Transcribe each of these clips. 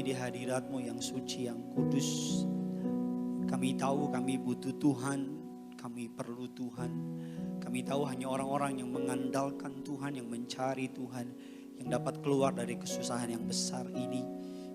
Di hadirat-Mu yang suci, yang kudus. Kami tahu kami butuh Tuhan, kami perlu Tuhan. Kami tahu hanya orang-orang yang mengandalkan Tuhan, yang mencari Tuhan, yang dapat keluar dari kesusahan yang besar ini.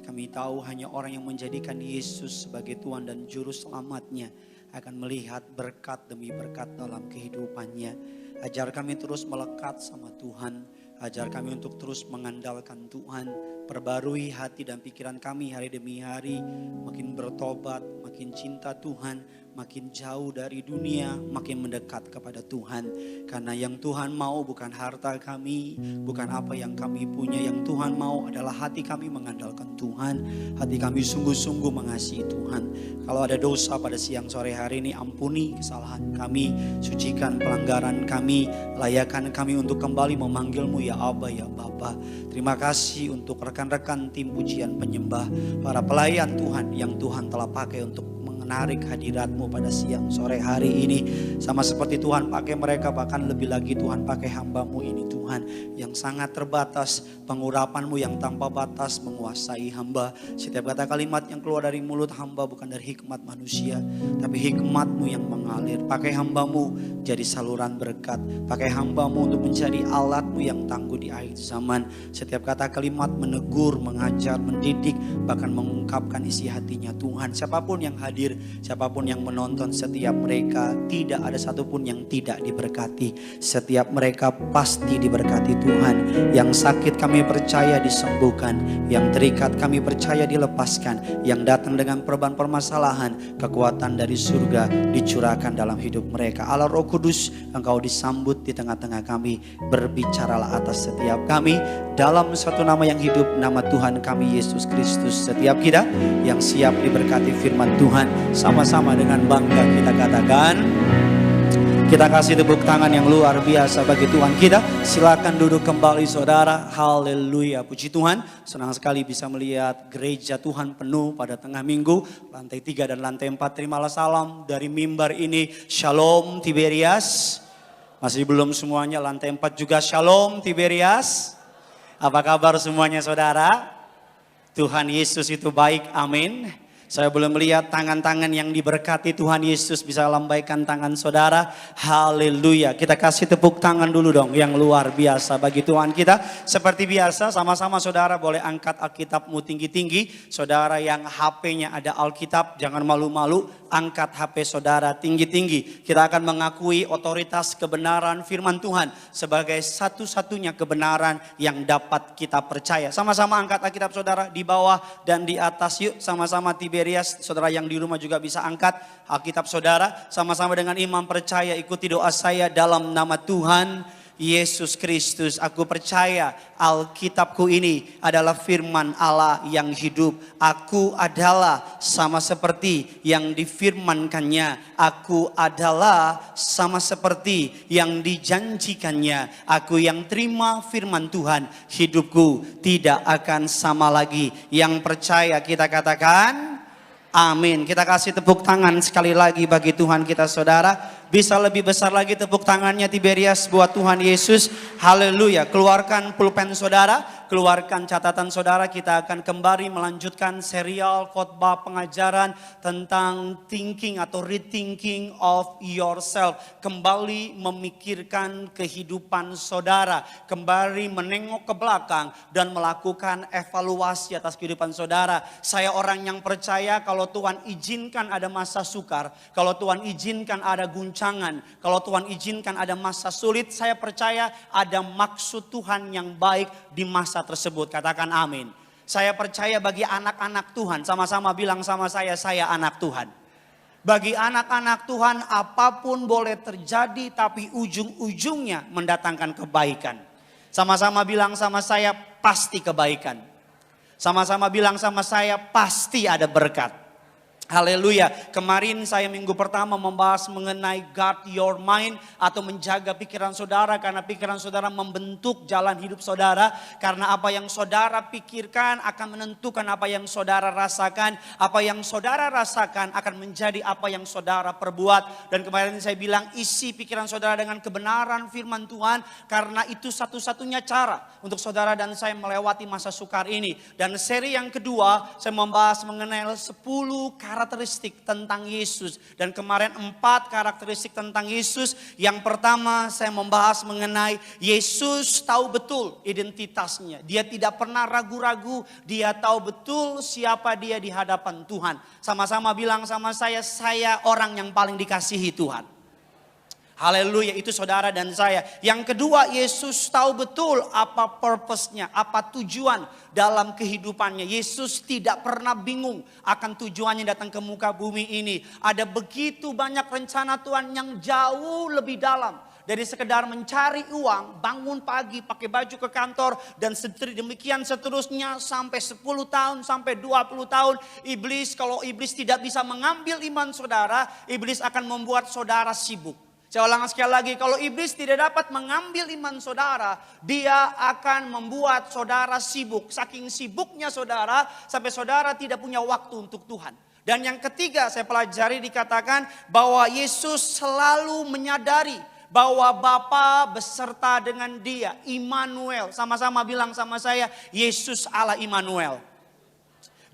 Kami tahu hanya orang yang menjadikan Yesus sebagai Tuhan dan Juru Selamatnya akan melihat berkat demi berkat dalam kehidupannya. Ajar kami terus melekat sama Tuhan. Ajar kami untuk terus mengandalkan Tuhan. Perbarui hati dan pikiran kami hari demi hari. Makin bertobat, makin cinta Tuhan. Makin jauh dari dunia, makin mendekat kepada Tuhan. Karena yang Tuhan mau bukan harta kami, bukan apa yang kami punya. Yang Tuhan mau adalah hati kami mengandalkan Tuhan. Hati kami sungguh-sungguh mengasihi Tuhan. Kalau ada dosa pada siang sore hari ini, ampuni kesalahan kami. Sucikan pelanggaran kami. Layakan kami untuk kembali memanggil-Mu ya Aba, ya Bapa. Terima kasih untuk rekan-rekan tim pujian penyembah. Para pelayan Tuhan yang Tuhan telah pakai untuk menarik hadirat-Mu pada siang sore hari ini. Sama seperti Tuhan pakai mereka, bahkan lebih lagi Tuhan pakai hamba-Mu ini Tuhan. Yang sangat terbatas, pengurapan-Mu yang tanpa batas menguasai hamba. Setiap kata kalimat yang keluar dari mulut hamba bukan dari hikmat manusia, tapi hikmat-Mu yang mengalir. Pakai hamba-Mu jadi saluran berkat. Pakai hamba-Mu untuk menjadi alat-Mu yang tangguh di akhir zaman. Setiap kata kalimat menegur, mengajar, mendidik, bahkan mengungkapkan isi hatinya Tuhan. Siapapun yang hadir, siapapun yang menonton, setiap mereka tidak ada satupun yang tidak diberkati. Setiap mereka pasti diberkati Tuhan. Yang sakit kami percaya disembuhkan, yang terikat kami percaya dilepaskan, yang datang dengan permasalahan, kekuatan dari surga dicurahkan dalam hidup mereka. Allah Roh Kudus, Engkau disambut di tengah-tengah kami. Berbicaralah atas setiap kami dalam satu nama yang hidup, nama Tuhan kami Yesus Kristus. Setiap kita yang siap diberkati firman Tuhan, sama-sama dengan bangga kita katakan, kita kasih tepuk tangan yang luar biasa bagi Tuhan kita. Silakan duduk kembali saudara. Haleluya, puji Tuhan. Senang sekali bisa melihat gereja Tuhan penuh pada tengah minggu. Lantai 3 dan lantai 4. Terimalah salam dari mimbar ini. Shalom Tiberias. Masih belum semuanya, lantai 4 juga Shalom Tiberias. Apa kabar semuanya saudara? Tuhan Yesus itu baik, amin. Saya belum melihat tangan-tangan yang diberkati Tuhan Yesus, bisa lambaikan tangan saudara. Haleluya. Kita kasih tepuk tangan dulu dong yang luar biasa bagi Tuhan kita. Seperti biasa sama-sama saudara boleh angkat Alkitabmu tinggi-tinggi. Saudara yang HP-nya ada Alkitab jangan malu-malu, angkat HP saudara tinggi-tinggi. Kita akan mengakui otoritas kebenaran firman Tuhan sebagai satu-satunya kebenaran yang dapat kita percaya. Sama-sama angkat Alkitab saudara di bawah dan di atas, yuk sama-sama Tiberias. Saudara yang di rumah juga bisa angkat Alkitab saudara. Sama-sama dengan imam percaya, ikuti doa saya dalam nama Tuhan Yesus Kristus. Aku percaya Alkitabku ini adalah firman Allah yang hidup. Aku adalah sama seperti yang difirmankannya. Aku adalah sama seperti yang dijanjikannya. Aku yang terima firman Tuhan, hidupku tidak akan sama lagi. Yang percaya kita katakan amin. Kita kasih tepuk tangan sekali lagi bagi Tuhan kita saudara. Bisa lebih besar lagi tepuk tangannya Tiberias buat Tuhan Yesus. Haleluya. Keluarkan pulpen saudara, keluarkan catatan saudara. Kita akan kembali melanjutkan serial khotbah pengajaran tentang thinking atau rethinking of yourself. Kembali memikirkan kehidupan saudara, kembali menengok ke belakang dan melakukan evaluasi atas kehidupan saudara. Saya orang yang percaya kalau Tuhan izinkan ada masa sukar, kalau Tuhan izinkan ada guncangan, kalau Tuhan izinkan ada masa sulit, saya percaya ada maksud Tuhan yang baik di masa tersebut. Katakan amin. Saya percaya bagi anak-anak Tuhan, sama-sama bilang sama saya anak Tuhan. Bagi anak-anak Tuhan apapun boleh terjadi, tapi ujung-ujungnya mendatangkan kebaikan. Sama-sama bilang sama saya pasti kebaikan. Sama-sama bilang sama saya pasti ada berkat. Haleluya. Kemarin saya minggu pertama membahas mengenai guard your mind atau menjaga pikiran saudara, karena pikiran saudara membentuk jalan hidup saudara. Karena apa yang saudara pikirkan akan menentukan apa yang saudara rasakan. Apa yang saudara rasakan akan menjadi apa yang saudara perbuat. Dan kemarin saya bilang isi pikiran saudara dengan kebenaran firman Tuhan, karena itu satu-satunya cara untuk saudara dan saya melewati masa sukar ini. Dan seri yang kedua saya membahas mengenai 10 karakteristik tentang Yesus. Dan kemarin 4 karakteristik tentang Yesus. Yang pertama saya membahas mengenai Yesus tahu betul identitasnya. Dia tidak pernah ragu-ragu. Dia tahu betul siapa dia di hadapan Tuhan. Sama-sama bilang sama saya orang yang paling dikasihi Tuhan. Haleluya, itu saudara dan saya. Yang kedua, Yesus tahu betul apa purpose-nya, apa tujuan dalam kehidupannya. Yesus tidak pernah bingung akan tujuannya datang ke muka bumi ini. Ada begitu banyak rencana Tuhan yang jauh lebih dalam dari sekedar mencari uang, bangun pagi, pakai baju ke kantor, dan demikian seterusnya sampai 10 tahun, sampai 20 tahun. Kalau iblis tidak bisa mengambil iman saudara, iblis akan membuat saudara sibuk. Saya ulang sekali lagi, kalau iblis tidak dapat mengambil iman saudara, dia akan membuat saudara sibuk. Saking sibuknya saudara, sampai saudara tidak punya waktu untuk Tuhan. Dan yang ketiga saya pelajari dikatakan bahwa Yesus selalu menyadari bahwa Bapa beserta dengan dia. Immanuel, sama-sama bilang sama saya, Yesus Allah Immanuel.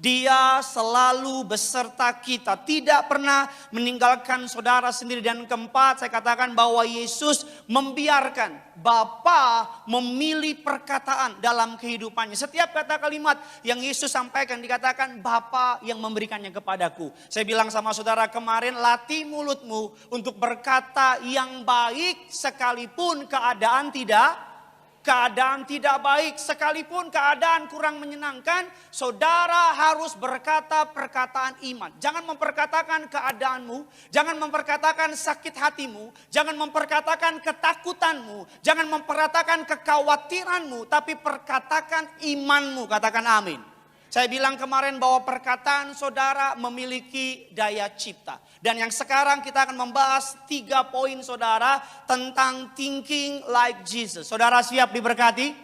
Dia selalu beserta kita, tidak pernah meninggalkan saudara sendiri. Dan keempat, saya katakan bahwa Yesus membiarkan Bapa memilih perkataan dalam kehidupannya. Setiap kata kalimat yang Yesus sampaikan dikatakan Bapa yang memberikannya kepadaku. Saya bilang sama saudara kemarin, latih mulutmu untuk berkata yang baik sekalipun keadaan tidak baik, sekalipun keadaan kurang menyenangkan, saudara harus berkata perkataan iman. Jangan memperkatakan keadaanmu, jangan memperkatakan sakit hatimu, jangan memperkatakan ketakutanmu, jangan memperkatakan kekhawatiranmu, tapi perkatakan imanmu. Katakan amin. Saya bilang kemarin bahwa perkataan saudara memiliki daya cipta. Dan yang sekarang kita akan membahas 3 poin saudara tentang thinking like Jesus. Saudara siap diberkati?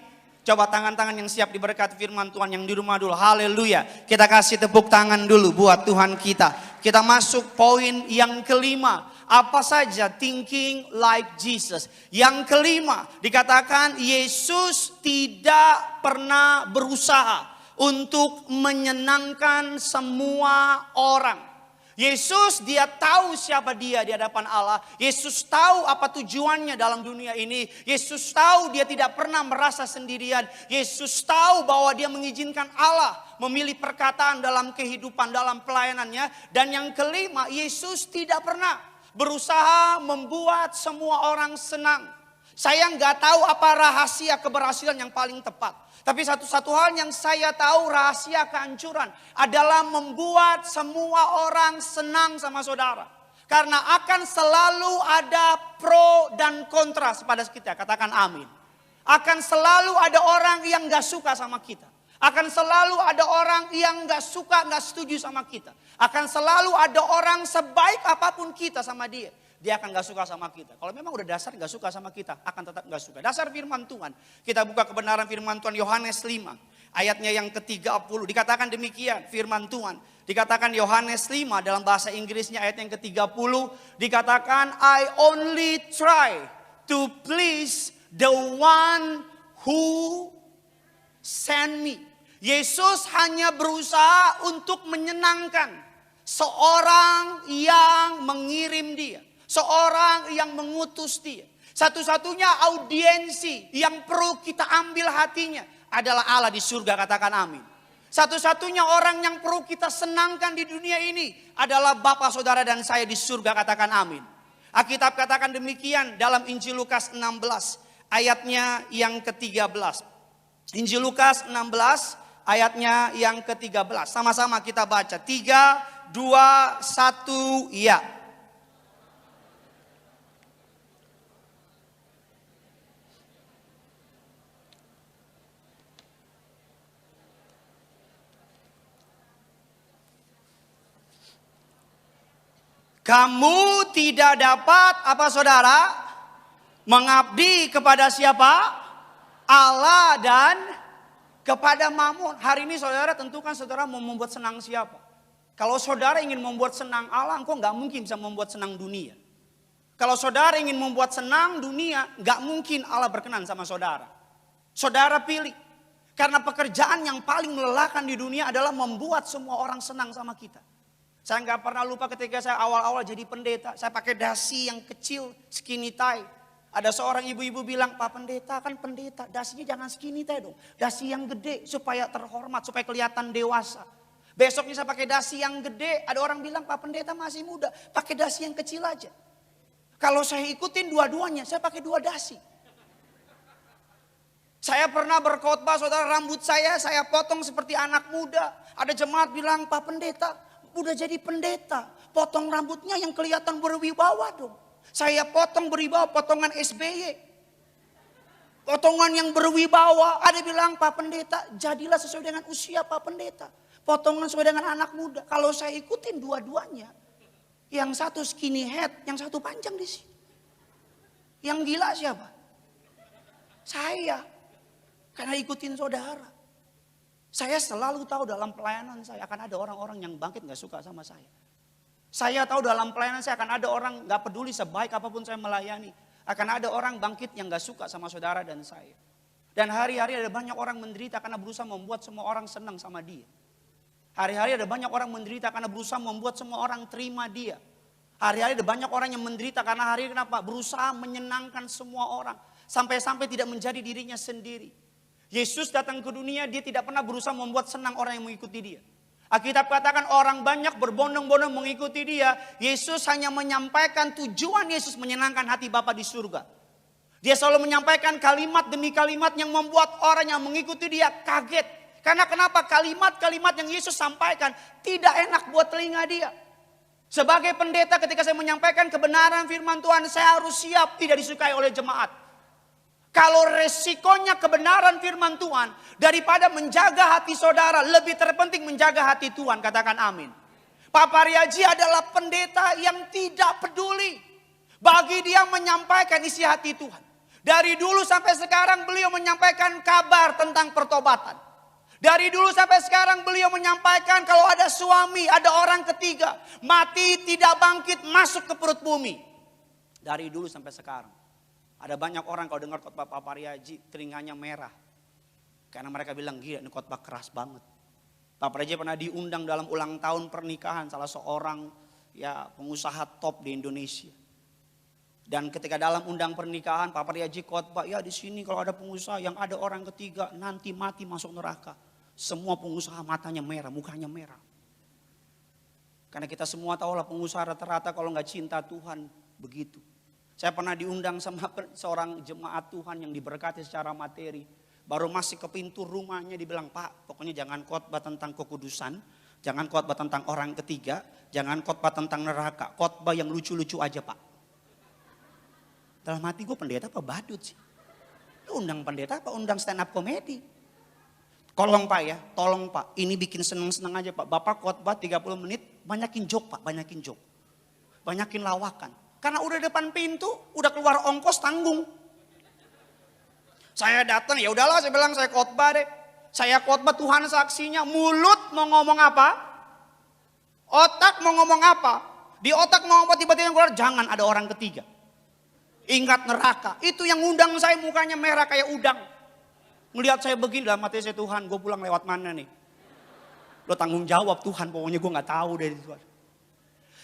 Coba tangan-tangan yang siap diberkati firman Tuhan yang di rumah dulu. Haleluya. Kita kasih tepuk tangan dulu buat Tuhan kita. Kita masuk poin yang kelima. Apa saja thinking like Jesus? Yang kelima dikatakan Yesus tidak pernah berusaha untuk menyenangkan semua orang. Yesus dia tahu siapa dia di hadapan Allah. Yesus tahu apa tujuannya dalam dunia ini. Yesus tahu dia tidak pernah merasa sendirian. Yesus tahu bahwa dia mengizinkan Allah memilih perkataan dalam kehidupan, dalam pelayanannya. Dan yang kelima, Yesus tidak pernah berusaha membuat semua orang senang. Saya nggak tahu apa rahasia keberhasilan yang paling tepat. Tapi satu hal yang saya tahu, rahasia kehancuran adalah membuat semua orang senang sama saudara. Karena akan selalu ada pro dan kontra pada kita. Katakan amin. Akan selalu ada orang yang gak suka sama kita. Akan selalu ada orang yang gak suka, gak setuju sama kita. Akan selalu ada orang sebaik apapun kita sama dia, dia akan gak suka sama kita. Kalau memang udah dasar gak suka sama kita, akan tetap gak suka. Dasar firman Tuhan. Kita buka kebenaran firman Tuhan Yohanes 5. Ayatnya yang ke-30. Dikatakan demikian firman Tuhan. Dikatakan Yohanes 5 dalam bahasa Inggrisnya ayat yang ke-30. Dikatakan I only try to please the one who sent me. Yesus hanya berusaha untuk menyenangkan seorang yang mengirim dia. Seorang yang mengutus dia. Satu-satunya audiensi yang perlu kita ambil hatinya adalah Allah di surga. Katakan amin. Satu-satunya orang yang perlu kita senangkan di dunia ini adalah Bapa, saudara dan saya di surga. Katakan amin. Alkitab katakan demikian dalam Injil Lukas 16 ayatnya yang ke-13. Injil Lukas 16 ayatnya yang ke-13. Sama-sama kita baca. 3, 2, 1, ya. Kamu tidak dapat apa saudara? Mengabdi kepada siapa? Allah dan kepada Mammon. Hari ini saudara tentukan saudara mau membuat senang siapa. Kalau saudara ingin membuat senang Allah, engkau nggak mungkin bisa membuat senang dunia. Kalau saudara ingin membuat senang dunia, nggak mungkin Allah berkenan sama saudara. Saudara pilih. Karena pekerjaan yang paling melelahkan di dunia adalah membuat semua orang senang sama kita. Saya nggak pernah lupa ketika saya awal-awal jadi pendeta. Saya pakai dasi yang kecil, skinny tie. Ada seorang ibu-ibu bilang, Pak Pendeta kan pendeta, dasinya jangan skinny tie dong. Dasi yang gede supaya terhormat, supaya kelihatan dewasa. Besoknya saya pakai dasi yang gede, ada orang bilang, Pak Pendeta masih muda, pakai dasi yang kecil aja. Kalau saya ikutin dua-duanya, saya pakai dua dasi. Saya pernah berkhotbah, saudara, rambut saya potong seperti anak muda. Ada jemaat bilang, Pak Pendeta, udah jadi pendeta, potong rambutnya yang kelihatan berwibawa dong. Saya potong berwibawa, potongan SBY. Potongan yang berwibawa. Ada bilang, Pak Pendeta, jadilah sesuai dengan usia Pak Pendeta. Potongan sesuai dengan anak muda. Kalau saya ikutin dua-duanya, yang satu skinny head, yang satu panjang di sini. Yang gila siapa? Saya. Karena ikutin saudara. Saya selalu tahu dalam pelayanan saya akan ada orang-orang yang bangkit gak suka sama saya. Saya tahu dalam pelayanan saya akan ada orang gak peduli sebaik apapun saya melayani. Akan ada orang bangkit yang gak suka sama saudara dan saya. Dan hari-hari ada banyak orang menderita karena berusaha membuat semua orang senang sama dia. Hari-hari ada banyak orang menderita karena berusaha membuat semua orang terima dia. Hari-hari ada banyak orang yang menderita karena hari kenapa? Berusaha menyenangkan semua orang. Sampai-sampai tidak menjadi dirinya sendiri. Yesus datang ke dunia, dia tidak pernah berusaha membuat senang orang yang mengikuti dia. Alkitab katakan orang banyak berbondong-bondong mengikuti dia. Yesus hanya menyampaikan tujuan Yesus menyenangkan hati Bapa di surga. Dia selalu menyampaikan kalimat demi kalimat yang membuat orang yang mengikuti dia kaget. Karena kenapa? Kalimat-kalimat yang Yesus sampaikan tidak enak buat telinga dia. Sebagai pendeta ketika saya menyampaikan kebenaran firman Tuhan, saya harus siap tidak disukai oleh jemaat. Kalau resikonya kebenaran firman Tuhan daripada menjaga hati saudara, lebih terpenting menjaga hati Tuhan. Katakan amin. Pak Pariaji adalah pendeta yang tidak peduli. Bagi dia menyampaikan isi hati Tuhan. Dari dulu sampai sekarang beliau menyampaikan kabar tentang pertobatan. Dari dulu sampai sekarang beliau menyampaikan kalau ada suami, ada orang ketiga, mati tidak bangkit, masuk ke perut bumi. Dari dulu sampai sekarang. Ada banyak orang kalau dengar khotbah Pak Pariaji telinganya merah. Karena mereka bilang gila ini khotbah keras banget. Pak Pariaji pernah diundang dalam ulang tahun pernikahan salah seorang pengusaha top di Indonesia. Dan ketika dalam undang pernikahan Pak Pariaji khotbah, ya di sini kalau ada pengusaha yang ada orang ketiga nanti mati masuk neraka. Semua pengusaha matanya merah, mukanya merah. Karena kita semua tahu lah pengusaha rata-rata kalau nggak cinta Tuhan begitu. Saya pernah diundang sama seorang jemaat Tuhan yang diberkati secara materi. Baru masuk ke pintu rumahnya dibilang, Pak pokoknya jangan khotbah tentang kekudusan. Jangan khotbah tentang orang ketiga. Jangan khotbah tentang neraka. Khotbah yang lucu-lucu aja Pak. Dalam hati gue pendeta apa badut sih? Lu undang pendeta apa undang stand up comedy? Tolong Pak ya, tolong Pak. Ini bikin seneng-seneng aja Pak. Bapak khotbah 30 menit, banyakin joke Pak, banyakin joke. Banyakin lawakan. Karena udah depan pintu, udah keluar ongkos tanggung. Saya datang, ya udahlah saya bilang saya khotbah deh. Saya khotbah Tuhan saksinya, mulut mau ngomong apa? Otak mau ngomong apa? Di otak mau ngomong tiba-tiba keluar, jangan ada orang ketiga. Ingat neraka, itu yang undang saya mukanya merah kayak udang. Ngelihat saya begini dalam hati saya, Tuhan gue pulang lewat mana nih? Lo tanggung jawab Tuhan, pokoknya gue gak tahu dari Tuhan.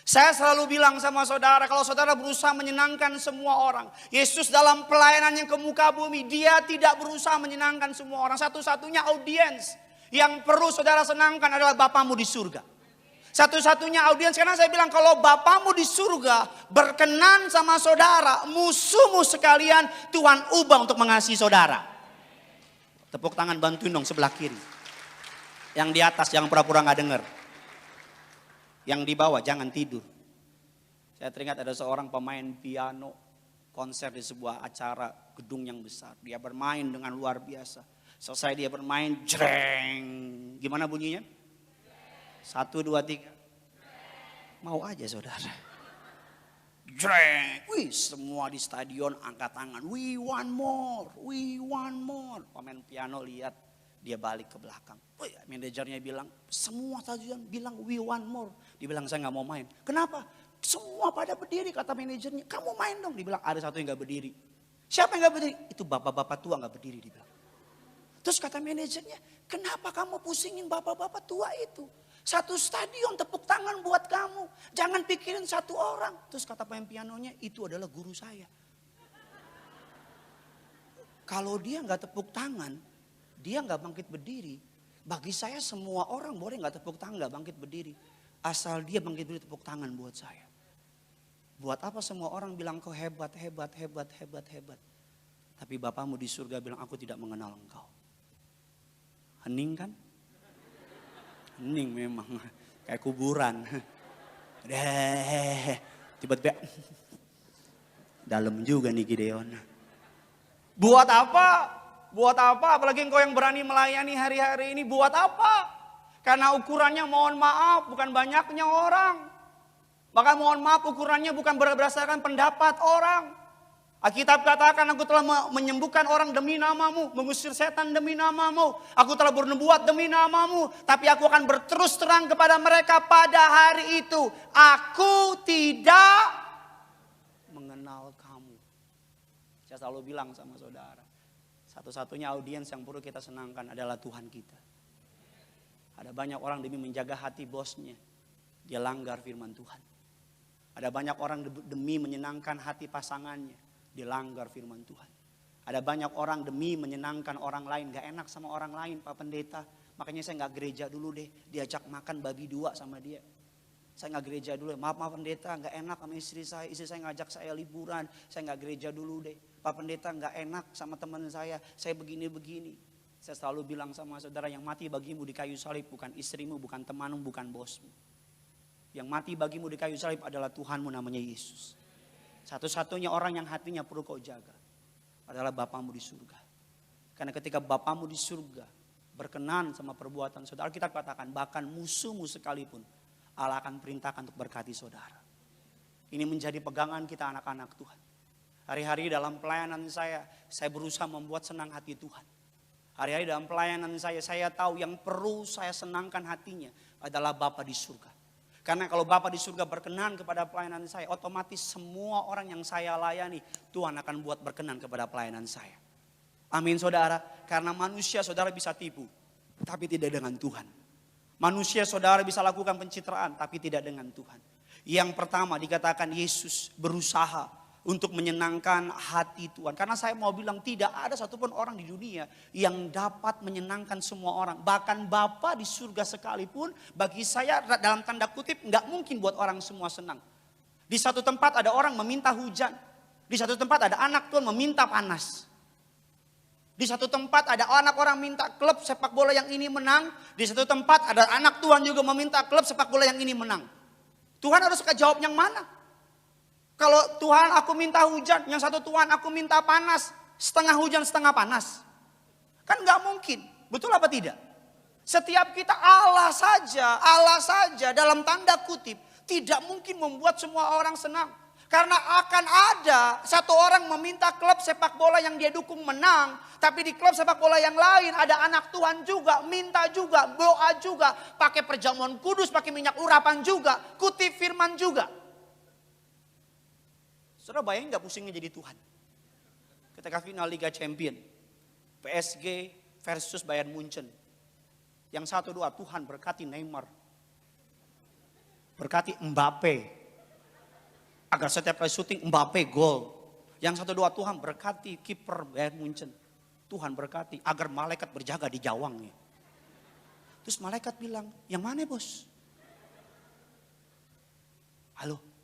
Saya selalu bilang sama saudara, kalau saudara berusaha menyenangkan semua orang. Yesus dalam pelayanannya ke muka bumi, dia tidak berusaha menyenangkan semua orang. Satu-satunya audiens yang perlu saudara senangkan adalah Bapamu di surga. Satu-satunya audiens, karena saya bilang kalau Bapamu di surga berkenan sama saudara, musuhmu sekalian Tuhan ubah untuk mengasihi saudara. Tepuk tangan bantuin dong sebelah kiri. Yang di atas jangan pura-pura gak dengar. Yang di bawah jangan tidur. Saya teringat ada seorang pemain piano konser di sebuah acara gedung yang besar. Dia bermain dengan luar biasa. Selesai dia bermain, jreng. Gimana bunyinya? 1, 2, 3. Mau aja saudara. Dreng. Wih, semua di stadion angkat tangan. We want more, we want more. Pemain piano lihat, dia balik ke belakang. Wih, manajernya bilang, semua stadion bilang we want more. Dibilang saya nggak mau main. Kenapa? Semua pada berdiri, kata manajernya. Kamu main dong. Dibilang ada satu yang nggak berdiri. Siapa yang nggak berdiri? Itu bapak-bapak tua nggak berdiri, dibilang. Terus kata manajernya, kenapa kamu pusingin bapak-bapak tua itu? Satu stadion tepuk tangan buat kamu. Jangan pikirin satu orang. Terus kata pemain pianonya, itu adalah guru saya. Kalau dia nggak tepuk tangan, dia nggak bangkit berdiri. Bagi saya semua orang boleh nggak tepuk tangan, nggak bangkit berdiri. Asal dia bangkit berdiri tepuk tangan buat saya. Buat apa semua orang bilang kau hebat, hebat, hebat, hebat, hebat. Tapi Bapakmu di surga bilang aku tidak mengenal engkau. Hening kan? Hening memang. Kayak kuburan. Tiba-tiba. Dalam juga nih Gideon. Buat apa? Buat apa? Apalagi engkau yang berani melayani hari-hari ini. Buat apa? Karena ukurannya mohon maaf bukan banyaknya orang. Maka mohon maaf ukurannya bukan berdasarkan pendapat orang. Alkitab katakan aku telah menyembuhkan orang demi namamu. Mengusir setan demi namamu. Aku telah bernubuat demi namamu. Tapi aku akan berterus terang kepada mereka pada hari itu. Aku tidak mengenal kamu. Saya selalu bilang sama saudara. Satu-satunya audiens yang perlu kita senangkan adalah Tuhan kita. Ada banyak orang demi menjaga hati bosnya. Dia langgar firman Tuhan. Ada banyak orang demi menyenangkan hati pasangannya. Dilanggar firman Tuhan. Ada banyak orang demi menyenangkan orang lain. Gak enak sama orang lain Pak Pendeta. Makanya saya gak gereja dulu deh. Diajak makan babi dua sama dia. Saya gak gereja dulu. Maaf Pendeta gak enak sama istri saya. Istri saya ngajak saya liburan. Saya gak gereja dulu deh. Pak Pendeta gak enak sama teman saya. Saya begini-begini. Saya selalu bilang sama saudara, yang mati bagimu di kayu salib bukan istrimu, bukan temanmu, bukan bosmu. Yang mati bagimu di kayu salib adalah Tuhanmu namanya Yesus. Satu-satunya orang yang hatinya perlu kau jaga adalah Bapamu di surga. Karena ketika Bapamu di surga berkenan sama perbuatan saudara, kita katakan bahkan musuhmu sekalipun Allah akan perintahkan untuk berkati saudara. Ini menjadi pegangan kita anak-anak Tuhan. Hari-hari dalam pelayanan saya berusaha membuat senang hati Tuhan. Hari-hari dalam pelayanan saya tahu yang perlu saya senangkan hatinya adalah Bapa di surga. Karena kalau Bapa di surga berkenan kepada pelayanan saya, otomatis semua orang yang saya layani, Tuhan akan buat berkenan kepada pelayanan saya. Amin saudara, karena manusia saudara bisa tipu, tapi tidak dengan Tuhan. Manusia saudara bisa lakukan pencitraan, tapi tidak dengan Tuhan. Yang pertama dikatakan Yesus berusaha untuk menyenangkan hati Tuhan. Karena saya mau bilang tidak ada satupun orang di dunia yang dapat menyenangkan semua orang. Bahkan Bapa di surga sekalipun bagi saya dalam tanda kutip nggak mungkin buat orang semua senang. Di satu tempat ada orang meminta hujan. Di satu tempat ada anak Tuhan meminta panas. Di satu tempat ada anak orang minta klub sepak bola yang ini menang. Di satu tempat ada anak Tuhan juga meminta klub sepak bola yang ini menang. Tuhan harus jawab yang mana? Kalau Tuhan aku minta hujan, yang satu Tuhan aku minta panas. Setengah hujan setengah panas. Kan gak mungkin, betul apa tidak? Setiap kita Allah saja dalam tanda kutip tidak mungkin membuat semua orang senang. Karena akan ada satu orang meminta klub sepak bola yang dia dukung menang. Tapi di klub sepak bola yang lain ada anak Tuhan juga, minta juga, doa juga. Pakai perjamuan kudus, pakai minyak urapan juga, kutip firman juga. Saudara bayangin gak pusingnya jadi Tuhan. Ketika final Liga Champion. PSG versus Bayern Munchen. Yang satu doa Tuhan berkati Neymar. Berkati Mbappe. Agar setiap kali syuting Mbappe gol. Yang satu doa Tuhan berkati kiper Bayern Munchen. Tuhan berkati agar malaikat berjaga di gawangnya. Terus malaikat bilang, yang mana bos? Halo?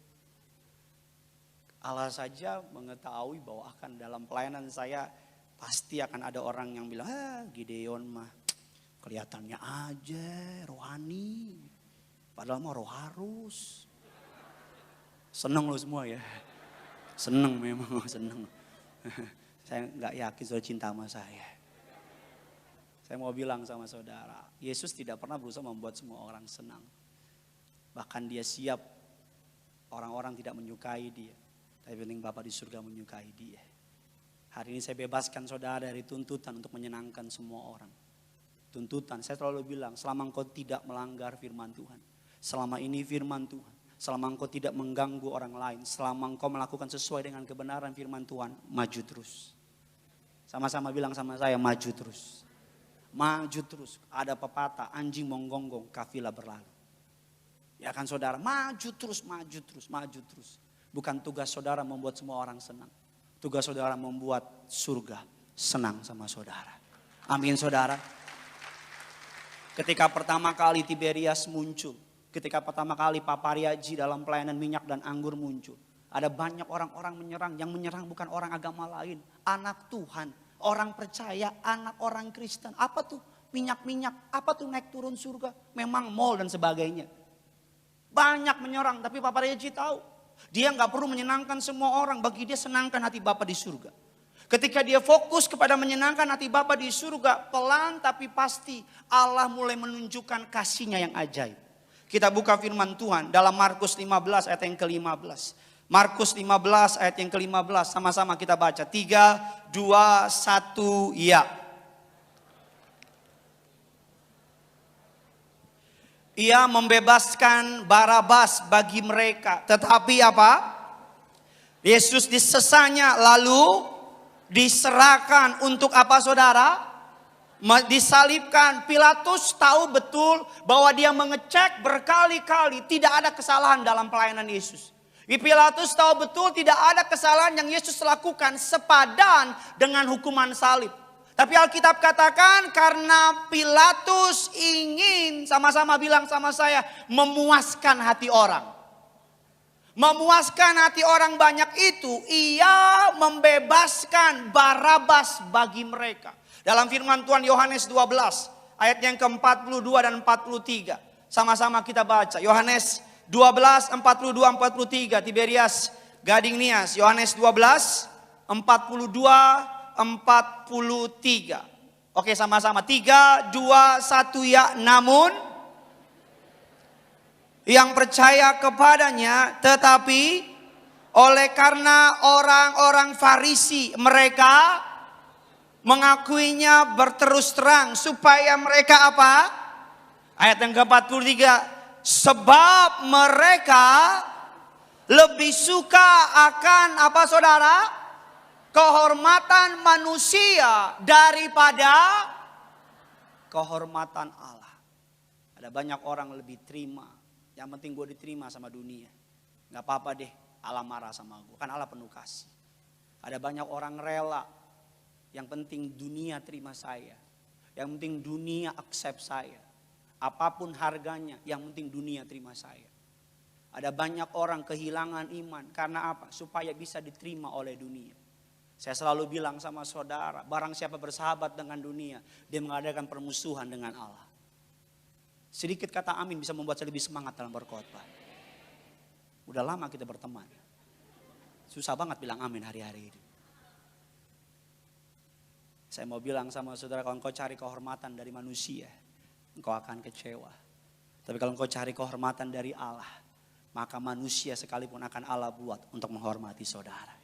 Allah saja mengetahui bahwa akan dalam pelayanan saya pasti akan ada orang yang bilang, Gideon mah kelihatannya aja rohani. Padahal mah roh harus. Seneng lo semua ya. Seneng memang, seneng. Saya gak yakin saudara cinta sama saya. Saya mau bilang sama saudara, Yesus tidak pernah berusaha membuat semua orang senang. Bahkan dia siap Orang-orang tidak menyukai dia. Tapi penting Bapa di surga menyukai dia. Hari ini saya bebaskan saudara dari tuntutan untuk menyenangkan semua orang. Tuntutan, saya selalu bilang, selama engkau tidak melanggar firman Tuhan. Selama ini firman Tuhan. Selama engkau tidak mengganggu orang lain. Selama engkau melakukan sesuai dengan kebenaran firman Tuhan, maju terus. Sama-sama bilang sama saya, maju terus. Maju terus. Ada pepatah, anjing menggonggong, kafilah berlalu. Ya kan saudara, maju terus, maju terus, maju terus. Bukan tugas saudara membuat semua orang senang. Tugas saudara membuat surga senang sama saudara. Amin saudara. Ketika pertama kali Tiberias muncul. Ketika pertama kali Papariaji dalam pelayanan minyak dan anggur muncul. Ada banyak orang-orang menyerang. Yang menyerang bukan orang agama lain. Anak Tuhan, orang percaya, anak orang Kristen. Apa tuh minyak-minyak? Apa tuh naik turun surga? Memang mall dan sebagainya. Banyak menyerang tapi Papariaji tahu. Dia nggak perlu menyenangkan semua orang. Bagi dia senangkan hati Bapa di surga. Ketika dia fokus kepada menyenangkan hati Bapa di surga. Pelan tapi pasti Allah mulai menunjukkan kasihnya yang ajaib. Kita buka firman Tuhan dalam Markus 15 ayat yang ke-15. Markus 15 ayat yang ke-15. Sama-sama kita baca. 3, 2, 1 ya. Ia membebaskan Barabas bagi mereka. Tetapi apa? Yesus disesanya lalu diserahkan untuk apa saudara? Disalibkan. Pilatus tahu betul bahwa dia mengecek berkali-kali tidak ada kesalahan dalam pelayanan Yesus. Pilatus tahu betul tidak ada kesalahan yang Yesus lakukan sepadan dengan hukuman salib. Tapi Alkitab katakan karena Pilatus ingin, sama-sama bilang sama saya, memuaskan hati orang. Memuaskan hati orang banyak itu, ia membebaskan Barabas bagi mereka. Dalam firman Tuhan Yohanes 12 ayat yang ke-42 dan 43. Sama-sama kita baca. Yohanes 12, 42, 43. Tiberias Gading Nias. Yohanes 12, 42, 43. Oke sama-sama. 3, 2, 1 ya. Namun yang percaya kepadanya, tetapi oleh karena orang-orang Farisi mereka mengakuinya berterus terang supaya mereka apa? Ayat yang ke-43. Sebab mereka lebih suka akan apa saudara? Kehormatan manusia daripada kehormatan Allah. Ada banyak orang lebih terima. Yang penting gue diterima sama dunia. Gak apa-apa deh Allah marah sama gue. Kan Allah penuh kasih. Ada banyak orang rela. Yang penting dunia terima saya. Yang penting dunia accept saya. Apapun harganya, yang penting dunia terima saya. Ada banyak orang kehilangan iman. Karena apa? Supaya bisa diterima oleh dunia. Saya selalu bilang sama saudara, barang siapa bersahabat dengan dunia, dia mengadakan permusuhan dengan Allah. Sedikit kata amin bisa membuat saya lebih semangat dalam berkhotbah. Udah lama kita berteman. Susah banget bilang amin hari-hari ini. Saya mau bilang sama saudara, kalau engkau cari kehormatan dari manusia, engkau akan kecewa. Tapi kalau engkau cari kehormatan dari Allah, maka manusia sekalipun akan Allah buat untuk menghormati saudara.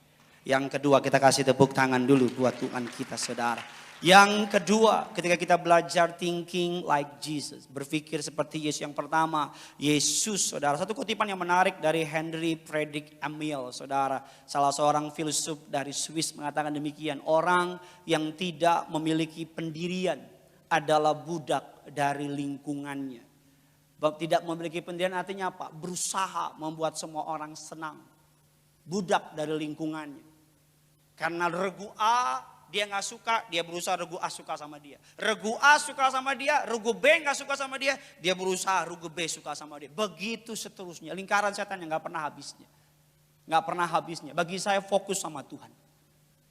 Yang kedua, kita kasih tepuk tangan dulu buat Tuhan kita saudara. Yang kedua, ketika kita belajar thinking like Jesus, berpikir seperti Yesus. Yang pertama, Yesus saudara. Satu kutipan yang menarik dari Henry Frederick Emil saudara. Salah seorang filsuf dari Swiss mengatakan demikian. Orang yang tidak memiliki pendirian adalah budak dari lingkungannya. Tidak memiliki pendirian artinya apa? Berusaha membuat semua orang senang. Budak dari lingkungannya. Karena regu A dia gak suka, dia berusaha regu A suka sama dia. Regu A suka sama dia, regu B gak suka sama dia, dia berusaha regu B suka sama dia. Begitu seterusnya, lingkaran setan yang gak pernah habisnya. Gak pernah habisnya. Bagi saya fokus sama Tuhan.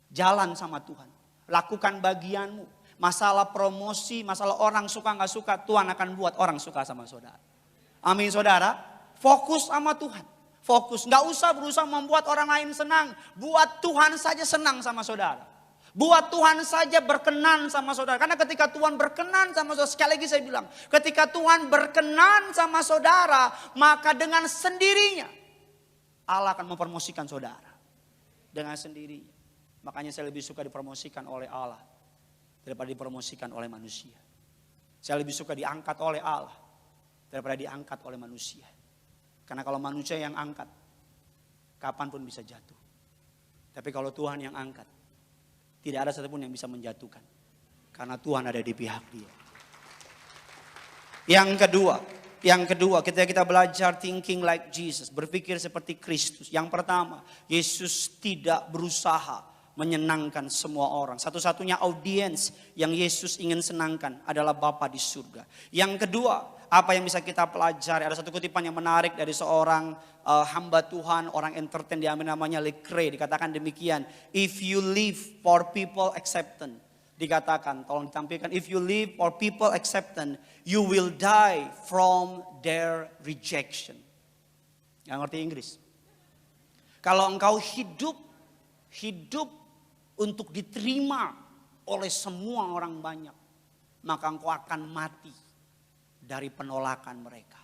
Jalan sama Tuhan. Lakukan bagianmu. Masalah promosi, masalah orang suka gak suka, Tuhan akan buat orang suka sama saudara. Amin saudara. Fokus sama Tuhan. Fokus, gak usah berusaha membuat orang lain senang. Buat Tuhan saja senang sama saudara. Buat Tuhan saja berkenan sama saudara. Karena ketika Tuhan berkenan sama saudara, sekali lagi saya bilang, ketika Tuhan berkenan sama saudara, maka dengan sendirinya Allah akan mempromosikan saudara dengan sendirinya. Makanya saya lebih suka dipromosikan oleh Allah daripada dipromosikan oleh manusia. Saya lebih suka diangkat oleh Allah daripada diangkat oleh manusia. Karena kalau manusia yang angkat, kapanpun bisa jatuh. Tapi kalau Tuhan yang angkat, tidak ada satupun yang bisa menjatuhkan. Karena Tuhan ada di pihak dia. Yang kedua, ketika kita belajar thinking like Jesus, berpikir seperti Kristus. Yang pertama, Yesus tidak berusaha menyenangkan semua orang. Satu-satunya audiens yang Yesus ingin senangkan adalah Bapa di surga. Yang kedua, apa yang bisa kita pelajari? Ada satu kutipan yang menarik dari seorang hamba Tuhan, orang entertain, dia namanya Lecrae. Dikatakan demikian, if you live for people acceptance. Dikatakan, tolong ditampilkan, if you live for people acceptance, you will die from their rejection. Yang ngerti Inggris? Kalau engkau hidup untuk diterima oleh semua orang banyak, maka engkau akan mati dari penolakan mereka.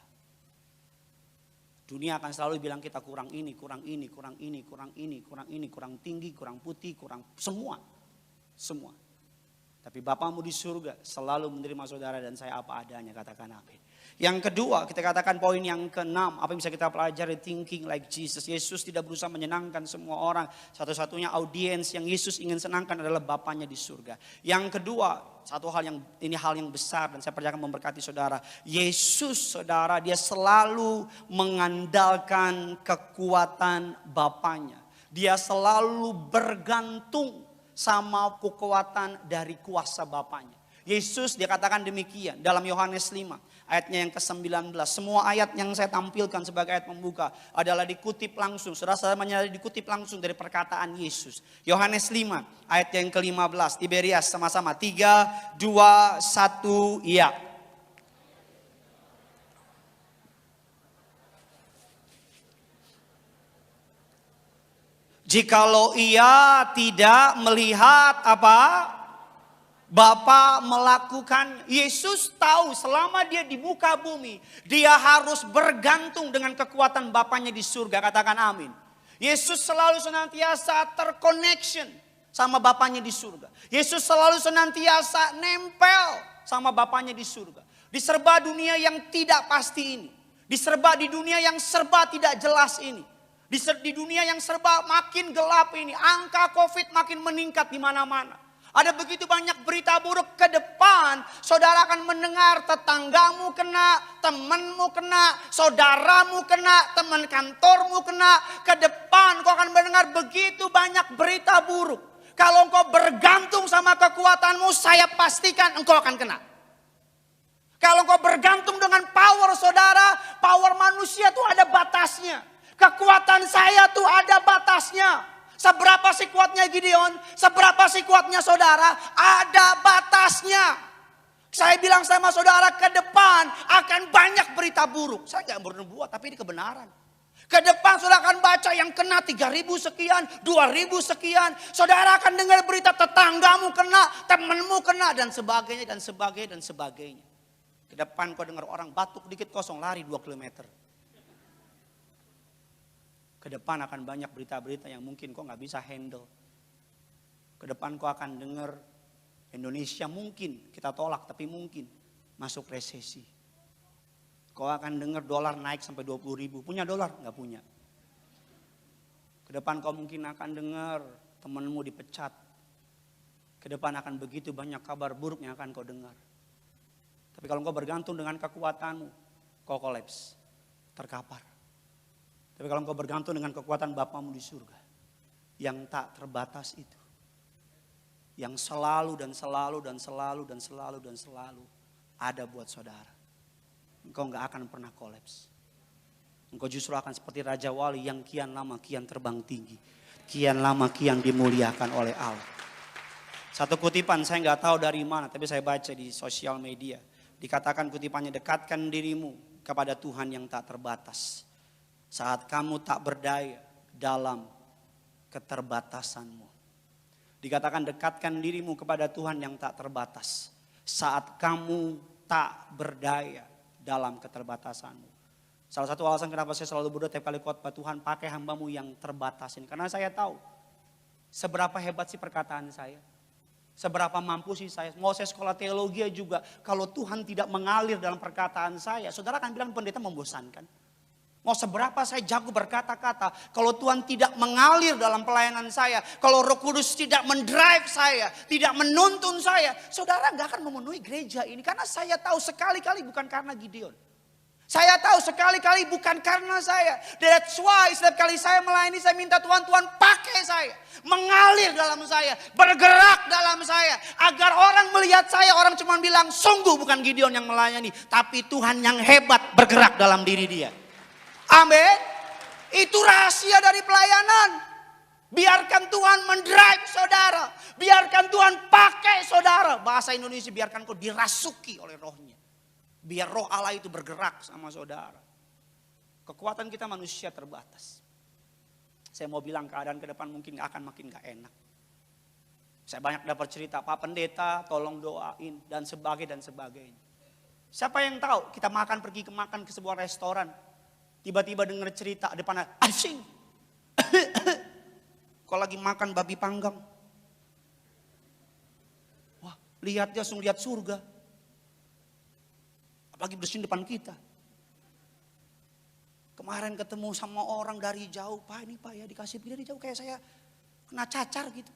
Dunia akan selalu bilang kita kurang ini, kurang ini, kurang ini, kurang ini, kurang ini, kurang tinggi, kurang putih, kurang semua. Tapi Bapamu di surga selalu menerima saudara dan saya apa adanya, katakan amin. Yang kedua, kita katakan poin yang keenam, apa yang bisa kita pelajari, thinking like Jesus. Yesus tidak berusaha menyenangkan semua orang. Satu-satunya audiens yang Yesus ingin senangkan adalah Bapanya di surga. Yang kedua, ini hal yang besar dan saya percaya akan memberkati saudara. Yesus, saudara, dia selalu mengandalkan kekuatan Bapanya. Dia selalu bergantung sama kekuatan dari kuasa Bapanya. Yesus dia katakan demikian dalam Yohanes 5 ayatnya yang ke-19. Semua ayat yang saya tampilkan sebagai ayat pembuka adalah dikutip langsung. Saudara-saudara menyadari dikutip langsung dari perkataan Yesus. Yohanes 5 ayat yang ke-15. Tiberias sama-sama. 3, 2, 1, iya. Jikalau ia tidak melihat apa? Bapa melakukan. Yesus tahu selama dia di muka bumi, dia harus bergantung dengan kekuatan Bapanya di surga. Katakan amin. Yesus selalu senantiasa terconnection sama Bapanya di surga. Yesus selalu senantiasa nempel sama Bapanya di surga. Di serba dunia yang tidak pasti ini. Di serba di dunia yang serba tidak jelas ini. Di dunia yang serba makin gelap ini, angka COVID makin meningkat di mana-mana. Ada begitu banyak berita buruk ke depan, saudara akan mendengar tetanggamu kena, temanmu kena, saudaramu kena, teman kantormu kena. Ke depan kau akan mendengar begitu banyak berita buruk. Kalau engkau bergantung sama kekuatanmu, saya pastikan engkau akan kena. Kalau engkau bergantung dengan power saudara, power manusia itu ada batasnya. Kekuatan saya tuh ada batasnya. Seberapa sih kuatnya Gideon? Seberapa sih kuatnya saudara? Ada batasnya. Saya bilang sama saudara, ke depan akan banyak berita buruk. Saya gak bernubuat, tapi ini kebenaran. Ke depan saudara akan baca yang kena 3.000 sekian, 2.000 sekian. Saudara akan dengar berita tetanggamu kena, temanmu kena, dan sebagainya, dan sebagainya, dan sebagainya. Ke depan kau dengar orang batuk dikit kosong, lari 2 kilometer. Ke depan akan banyak berita-berita yang mungkin kau gak bisa handle. Ke depan kau akan dengar Indonesia mungkin, kita tolak tapi mungkin masuk resesi. Kau akan dengar dolar naik sampai 20.000. Punya dolar? Gak punya. Ke depan kau mungkin akan dengar temanmu dipecat. Ke depan akan begitu banyak kabar buruk yang akan kau dengar. Tapi kalau kau bergantung dengan kekuatanmu, kau kolaps, terkapar. Tapi kalau engkau bergantung dengan kekuatan Bapamu di surga, yang tak terbatas itu, yang selalu dan selalu dan selalu dan selalu dan selalu ada buat saudara, engkau gak akan pernah kolaps. Engkau justru akan seperti Raja Wali yang kian lama kian terbang tinggi, kian lama kian dimuliakan oleh Allah. Satu kutipan saya gak tahu dari mana, tapi saya baca di sosial media. Dikatakan kutipannya, dekatkan dirimu kepada Tuhan yang tak terbatas. Saat kamu tak berdaya dalam keterbatasanmu. Dikatakan dekatkan dirimu kepada Tuhan yang tak terbatas. Saat kamu tak berdaya dalam keterbatasanmu. Salah satu alasan kenapa saya selalu berdoa tiap kali khotbah, Tuhan pakai hambamu yang terbatas ini. Karena saya tahu seberapa hebat sih perkataan saya. Seberapa mampu sih saya. Mau saya sekolah teologi juga. Kalau Tuhan tidak mengalir dalam perkataan saya. Saudara akan bilang pendeta membosankan. Mau seberapa saya jago berkata-kata. Kalau Tuhan tidak mengalir dalam pelayanan saya. Kalau Roh Kudus tidak mendrive saya. Tidak menuntun saya. Saudara gak akan memenuhi gereja ini. Karena saya tahu sekali-kali bukan karena Gideon. Saya tahu sekali-kali bukan karena saya. That's why setiap kali saya melayani saya minta Tuhan pakai saya. Mengalir dalam saya. Bergerak dalam saya. Agar orang melihat saya, orang cuma bilang sungguh bukan Gideon yang melayani. Tapi Tuhan yang hebat bergerak dalam diri dia. Amin. Itu rahasia dari pelayanan. Biarkan Tuhan mendrive saudara. Biarkan Tuhan pakai saudara. Bahasa Indonesia, biarkan kau dirasuki oleh rohnya. Biar roh Allah itu bergerak sama saudara. Kekuatan kita manusia terbatas. Saya mau bilang keadaan ke depan mungkin akan makin gak enak. Saya banyak dapat cerita, Pak Pendeta tolong doain dan sebagainya. Siapa yang tahu kita pergi ke sebuah restoran. Tiba-tiba dengar cerita depan asing. Kalau lagi makan babi panggang. Wah, lihat dia langsung lihat surga. Apalagi bersin depan kita. Kemarin ketemu sama orang dari jauh. Pak ini Pak ya dikasih begini dari jauh. Kayak saya kena cacar gitu.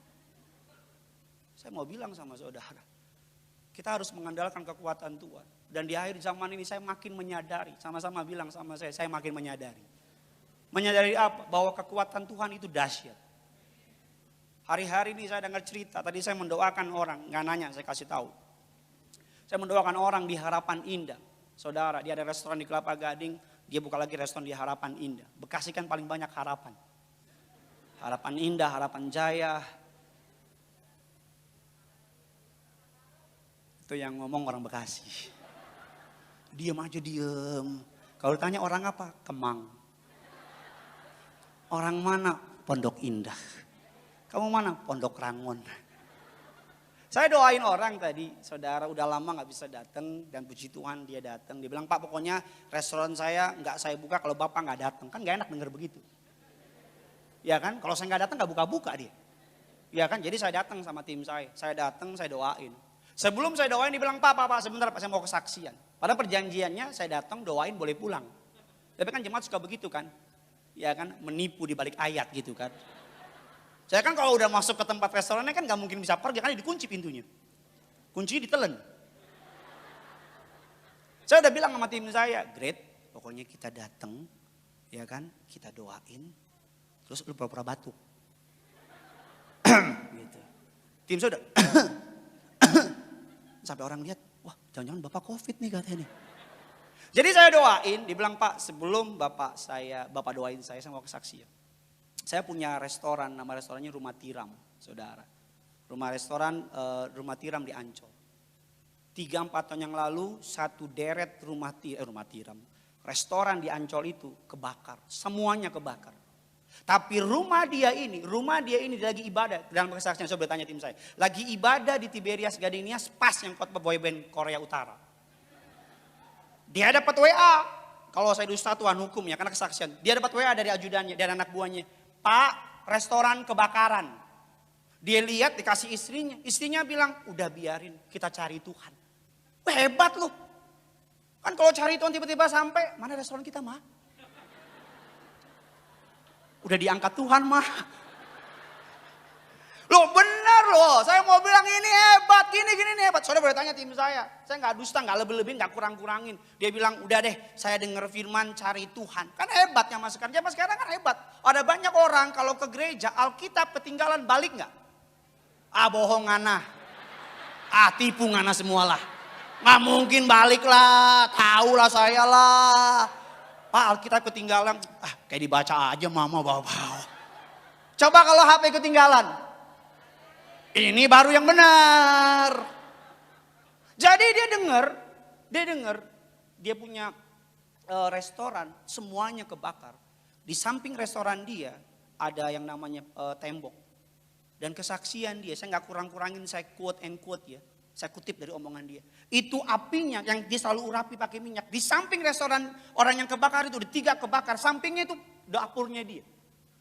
Saya mau bilang sama saudara. Kita harus mengandalkan kekuatan Tuhan. Dan di akhir zaman ini saya makin menyadari. Sama-sama bilang sama saya makin menyadari. Menyadari apa? Bahwa kekuatan Tuhan itu dahsyat. Hari-hari ini saya dengar cerita. Tadi saya mendoakan orang. Nggak nanya, saya kasih tahu. Saya mendoakan orang di Harapan Indah. Saudara, dia ada restoran di Kelapa Gading, dia buka lagi restoran di Harapan Indah. Bekasi kan paling banyak harapan. Harapan Indah, Harapan Jaya. Itu yang ngomong orang Bekasi. Diem aja diem. Kalau ditanya orang apa? Kemang. Orang mana? Pondok Indah. Kamu mana? Pondok Rangon. Saya doain orang tadi, saudara udah lama gak bisa datang dan puji Tuhan dia datang. Dia bilang, Pak pokoknya restoran saya gak saya buka kalau Bapak gak datang. Kan gak enak denger begitu. Ya kan, kalau saya gak datang gak buka-buka dia. Ya kan, jadi saya datang sama tim saya. Saya datang, saya doain. Sebelum saya doain dia bilang, Pak sebentar Pak saya mau kesaksian. Padahal perjanjiannya saya datang doain boleh pulang. Tapi kan jemaat suka begitu kan. Ya kan, menipu di balik ayat gitu kan. Saya kan kalau udah masuk ke tempat restorannya kan gak mungkin bisa pergi, kan dikunci pintunya. Kunci ditelen. Saya udah bilang sama tim saya, great, pokoknya kita datang, ya kan, kita doain, terus lu pura-pura batuk. Gitu. Tim saya udah, sampai orang lihat, wah jangan-jangan Bapak COVID nih katanya nih. Jadi saya doain, dibilang Pak sebelum Bapak doain saya mau kesaksian. Saya punya restoran, nama restorannya Rumah Tiram, saudara. Rumah Tiram di Ancol. 3-4 tahun yang lalu, satu deret rumah tiram. Restoran di Ancol itu kebakar, semuanya kebakar. Tapi rumah dia ini lagi ibadah. Dalam kesaksian saya bertanya tim saya. Lagi ibadah di Tiberias Gading Nias, pas yang khotbah boyband Korea Utara. Dia dapat WA. Kalau saya dusta Tuhan hukum ya, karena kesaksian. Dia dapat WA dari ajudannya, dari anak buahnya. Pak, restoran kebakaran. Dia lihat dikasih istrinya. Istrinya bilang, udah biarin kita cari Tuhan. Wah hebat loh. Kan kalau cari Tuhan tiba-tiba sampai, mana restoran kita mah? Udah diangkat Tuhan mah. Loh benar loh, saya mau bilang ini hebat, gini hebat. Saudara boleh tanya tim saya gak dusta, gak lebih-lebihin, gak kurang-kurangin. Dia bilang udah deh saya dengar firman cari Tuhan. Kan hebat zaman sekarang kan hebat. Ada banyak orang kalau ke gereja Alkitab ketinggalan balik gak? Bohong ngana. Tipu ngana semualah. Gak mungkin balik lah, tahu lah saya lah. Pak Alkitab ketinggalan, kayak dibaca aja mama bawa-bawa. Coba kalau HP ketinggalan. Ini baru yang benar. Jadi dia dengar, dia punya restoran, semuanya kebakar. Di samping restoran dia ada yang namanya tembok. Dan kesaksian dia, saya nggak kurang-kurangin, saya quote and quote ya. Saya kutip dari omongan dia. Itu apinya yang dia selalu urapi pakai minyak. Di samping restoran orang yang kebakar itu, ada 3 kebakar. Sampingnya itu dapurnya dia.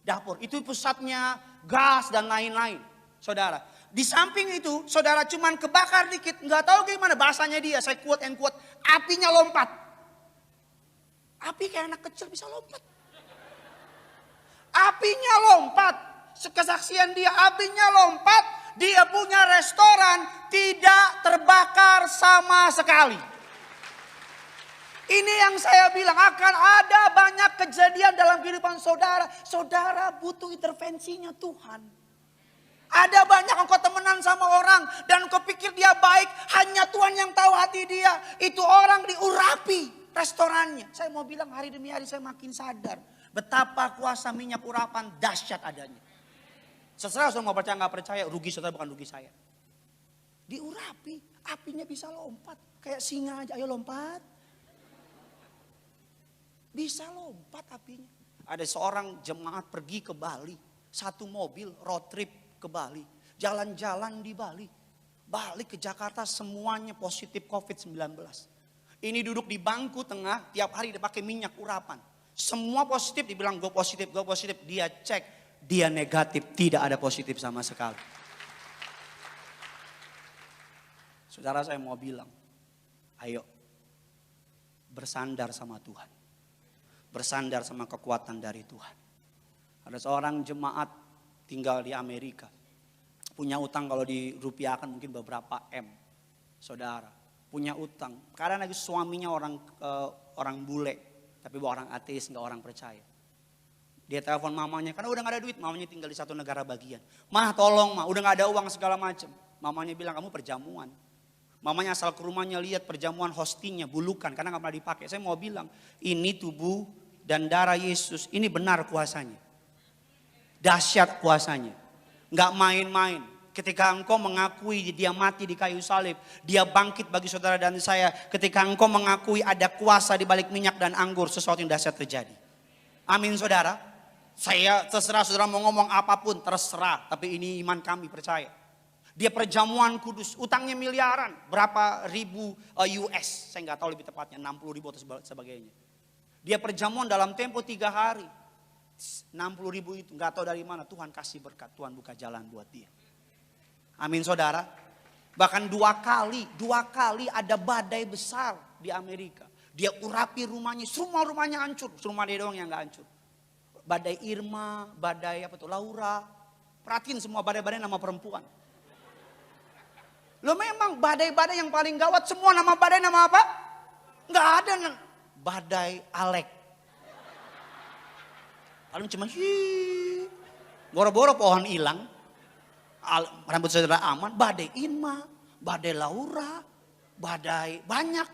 Dapur, itu pusatnya gas dan lain-lain. Saudara, di samping itu saudara cuman kebakar dikit. Nggak tahu gimana bahasanya dia, saya quote and quote. Apinya lompat. Api kayak anak kecil bisa lompat. Apinya lompat. Kesaksian dia, apinya lompat. Dia punya restoran tidak terbakar sama sekali. Ini yang saya bilang, akan ada banyak kejadian dalam kehidupan saudara. Saudara butuh intervensinya Tuhan. Ada banyak engkau temenan sama orang dan engkau pikir dia baik, hanya Tuhan yang tahu hati dia. Itu orang diurapi restorannya. Saya mau bilang hari demi hari saya makin sadar betapa kuasa minyak urapan dahsyat adanya. Seserah saudara mau percaya nggak percaya, rugi saudara bukan rugi saya. Diurapi, apinya bisa lompat. Kayak singa aja, ayo lompat. Bisa lompat apinya. Ada seorang jemaat pergi ke Bali. 1 mobil road trip ke Bali. Jalan-jalan di Bali. Balik ke Jakarta semuanya positif COVID-19. Ini duduk di bangku tengah, tiap hari dia pakai minyak urapan. Semua positif, dibilang gue positif, gue positif. Dia cek. Dia negatif, tidak ada positif sama sekali. Saudara saya mau bilang, ayo bersandar sama Tuhan. Bersandar sama kekuatan dari Tuhan. Ada seorang jemaat tinggal di Amerika. Punya utang kalau dirupiahkan mungkin beberapa M. Saudara, punya utang. Karena lagi suaminya orang bule, tapi orang ateis, nggak orang percaya. Dia telepon mamanya, karena udah gak ada duit. Mamanya tinggal di 1 negara bagian. Mah tolong mah, udah gak ada uang segala macam. Mamanya bilang kamu perjamuan. Mamanya asal ke rumahnya lihat perjamuan hostingnya, bulukan. Karena gak pernah dipakai. Saya mau bilang, ini tubuh dan darah Yesus. Ini benar kuasanya. Dahsyat kuasanya. Gak main-main. Ketika engkau mengakui dia mati di kayu salib. Dia bangkit bagi saudara dan saya. Ketika engkau mengakui ada kuasa di balik minyak dan anggur. Sesuatu yang dahsyat terjadi. Amin saudara. Saya terserah saudara mau ngomong apapun terserah. Tapi ini iman kami percaya. Dia perjamuan kudus. Utangnya miliaran. Berapa ribu US. Saya nggak tahu lebih tepatnya. 60 ribu atau sebagainya. Dia perjamuan dalam tempo 3 hari. 60 ribu itu nggak tahu dari mana. Tuhan kasih berkat. Tuhan buka jalan buat dia. Amin saudara. Bahkan 2 kali ada badai besar di Amerika. Dia urapi rumahnya. Semua rumahnya hancur. Rumah dia doang yang nggak hancur. Badai Irma, badai Laura. Perhatiin semua badai-badai nama perempuan. Lo memang badai-badai yang paling gawat semua nama badai nama apa? Nggak ada badai Alek. Paling cuma boro-boro pohon hilang. Rambut saudara aman. Badai Irma, badai Laura, badai banyak.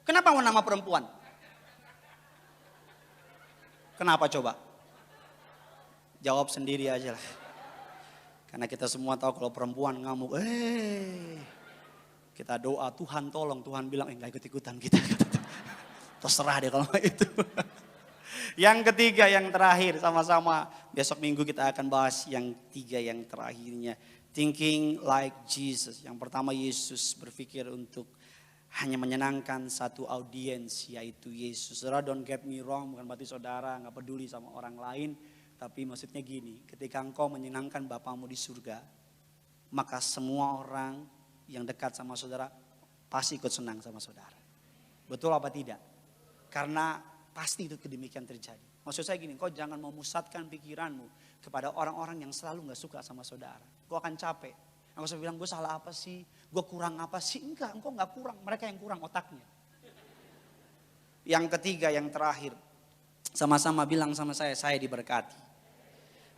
Kenapa nama perempuan? Kenapa coba? Jawab sendiri aja lah. Karena kita semua tahu kalau perempuan ngamuk. Kita doa Tuhan tolong. Tuhan bilang gak ikut-ikutan kita. Terserah deh kalau itu. Yang ketiga yang terakhir sama-sama. Besok minggu kita akan bahas yang 3 yang terakhirnya. Thinking like Jesus. Yang pertama Yesus berpikir untuk hanya menyenangkan satu audiens yaitu Yesus. Saudara don't get me wrong, bukan berarti saudara gak peduli sama orang lain. Tapi maksudnya gini, ketika engkau menyenangkan Bapamu di surga, maka semua orang yang dekat sama saudara pasti ikut senang sama saudara. Betul apa tidak? Karena pasti itu demikian terjadi. Maksud saya gini, kau jangan memusatkan pikiranmu kepada orang-orang yang selalu gak suka sama saudara. Kau akan capek. Aku selalu bilang gue salah apa sih, gue kurang apa sih. Enggak, engkau gak kurang, mereka yang kurang otaknya. Yang ketiga, yang terakhir. Sama-sama bilang sama saya diberkati.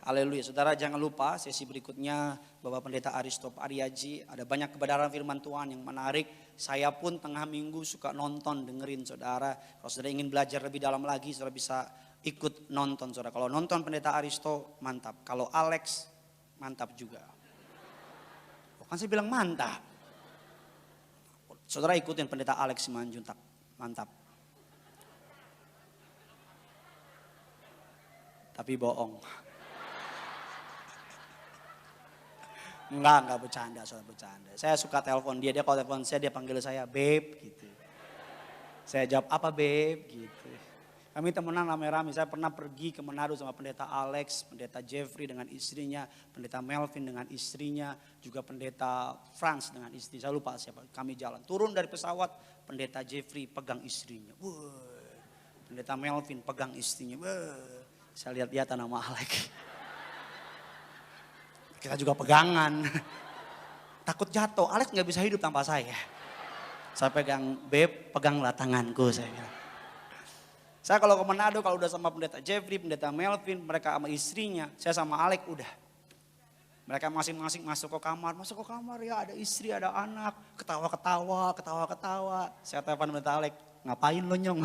Haleluya, saudara jangan lupa sesi berikutnya Bapak Pendeta Aristop Aryaji. Ada banyak kebenaran firman Tuhan yang menarik. Saya pun tengah minggu suka nonton dengerin saudara. Kalau saudara ingin belajar lebih dalam lagi saudara bisa ikut nonton saudara. Kalau nonton Pendeta Aristo mantap. Kalau Alex mantap juga. Kan saya bilang mantap. Saudara ikutin Pendeta Alex Simanjuntak. Mantap. Tapi bohong. Enggak bercanda, soal bercanda. Saya suka telepon dia kalau telepon saya dia panggil saya babe gitu. Saya jawab apa babe gitu. Kami temenan rame-rame, saya pernah pergi ke Manado sama pendeta Alex, pendeta Jeffrey dengan istrinya, pendeta Melvin dengan istrinya, juga pendeta Franz dengan istri. Saya lupa siapa, kami jalan. Turun dari pesawat, pendeta Jeffrey pegang istrinya. Pendeta Melvin pegang istrinya. Saya lihat-lihat nama Alex. Kita juga pegangan. Takut jatuh, Alex gak bisa hidup tanpa saya. Saya pegang, babe peganglah tanganku saya bilang. Saya kalau ke Manado, kalau udah sama pendeta Jeffrey, pendeta Melvin, mereka sama istrinya, saya sama Alex udah. Mereka masing-masing masuk ke kamar ya ada istri, ada anak, ketawa-ketawa. Saya telepon pendeta Alex, ngapain lo Nyong?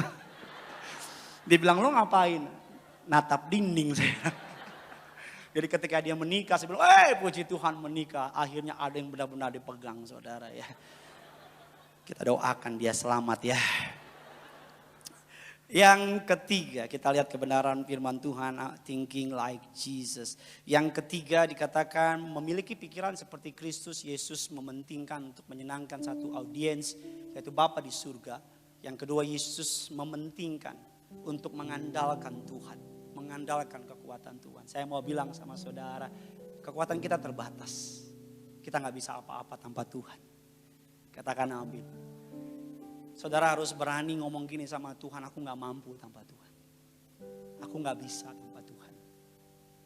Dia bilang lo ngapain? Natap dinding saya. Jadi ketika dia menikah, saya bilang, puji Tuhan menikah. Akhirnya ada yang benar-benar dipegang saudara ya. Kita doakan dia selamat ya. Yang ketiga, kita lihat kebenaran firman Tuhan, thinking like Jesus. Yang ketiga dikatakan memiliki pikiran seperti Kristus Yesus, mementingkan untuk menyenangkan satu audiens, yaitu Bapa di surga. Yang kedua, Yesus mementingkan untuk mengandalkan Tuhan, mengandalkan kekuatan Tuhan. Saya mau bilang sama saudara, kekuatan kita terbatas. Kita gak bisa apa-apa tanpa Tuhan. Katakan amin. Saudara harus berani ngomong gini sama Tuhan, aku gak mampu tanpa Tuhan. Aku gak bisa tanpa Tuhan.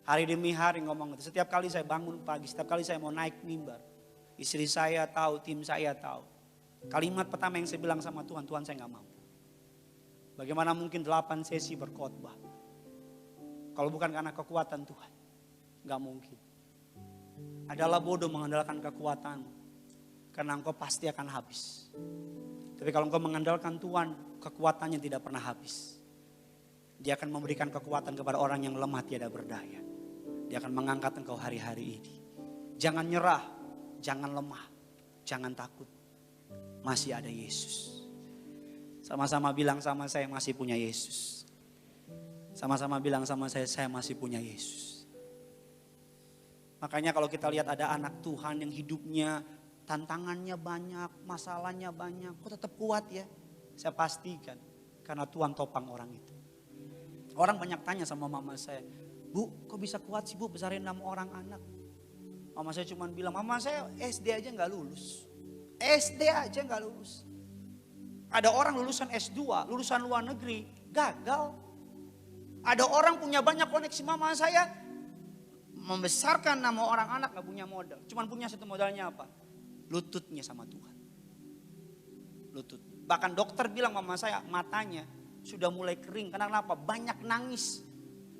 Hari demi hari ngomong itu. Setiap kali saya bangun pagi, setiap kali saya mau naik mimbar. Istri saya tahu, tim saya tahu. Kalimat pertama yang saya bilang sama Tuhan, Tuhan saya gak mampu. Bagaimana mungkin 8 sesi berkhotbah. Kalau bukan karena kekuatan Tuhan. Gak mungkin. Adalah bodoh mengandalkan kekuatanmu. Karena engkau pasti akan habis. Tapi kalau engkau mengandalkan Tuhan, kekuatannya tidak pernah habis. Dia akan memberikan kekuatan kepada orang yang lemah tiada berdaya. Dia akan mengangkat engkau hari-hari ini. Jangan nyerah, jangan lemah, jangan takut. Masih ada Yesus. Sama-sama bilang sama saya masih punya Yesus. Sama-sama bilang sama saya masih punya Yesus. Makanya kalau kita lihat ada anak Tuhan yang hidupnya tantangannya banyak, masalahnya banyak, kok tetap kuat ya? Saya pastikan, karena Tuhan topang orang itu. Orang banyak tanya sama mama saya, Bu, kok bisa kuat sih Bu besarin 6 orang anak? Mama saya cuma bilang, mama saya SD aja gak lulus. SD aja gak lulus. Ada orang lulusan S2, lulusan luar negeri, gagal. Ada orang punya banyak koneksi, mama saya membesarkan 6 orang anak gak punya modal. Cuman punya satu modalnya apa? Lututnya sama Tuhan. Lutut. Bahkan dokter bilang mama saya matanya sudah mulai kering. Karena kenapa? Banyak nangis.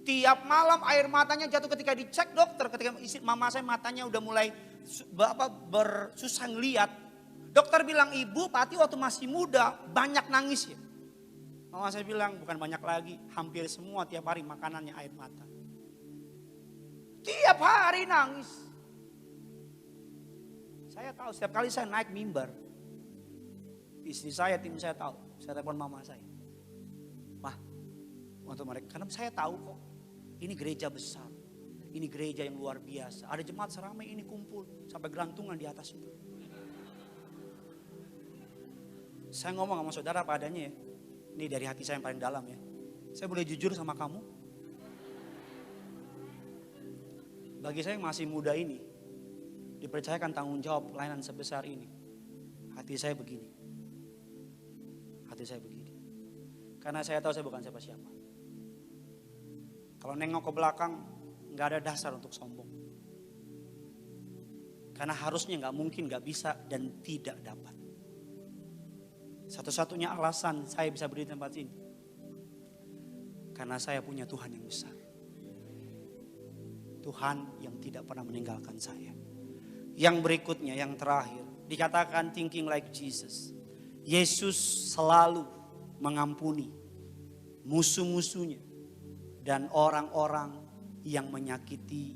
Tiap malam air matanya jatuh ketika dicek dokter. Ketika mama saya matanya udah mulai bersusah ngeliat. Dokter bilang ibu Pati waktu masih muda banyak nangis ya. Mama saya bilang bukan banyak lagi. Hampir semua tiap hari makanannya air mata. Tiap hari nangis. Saya tahu setiap kali saya naik mimbar. Istri saya, tim saya tahu. Saya telepon mama saya. Wah, untuk mereka. Karena saya tahu kok. Ini gereja besar. Ini gereja yang luar biasa. Ada jemaat seramai ini kumpul. Sampai gelantungan di atas itu. Saya ngomong sama saudara padanya ya. Ini dari hati saya yang paling dalam ya. Saya boleh jujur sama kamu. Bagi saya yang masih muda ini. Dipercayakan tanggung jawab pelayanan sebesar ini. Hati saya begini. Hati saya begini. Karena saya tahu saya bukan siapa-siapa. Kalau nengok ke belakang, gak ada dasar untuk sombong. Karena harusnya gak mungkin, gak bisa dan tidak dapat. Satu-satunya alasan saya bisa berdiri di tempat ini. Karena saya punya Tuhan yang besar. Tuhan yang tidak pernah meninggalkan saya. Yang berikutnya, yang terakhir. Dikatakan thinking like Jesus. Yesus selalu mengampuni musuh-musuhnya. Dan orang-orang yang menyakiti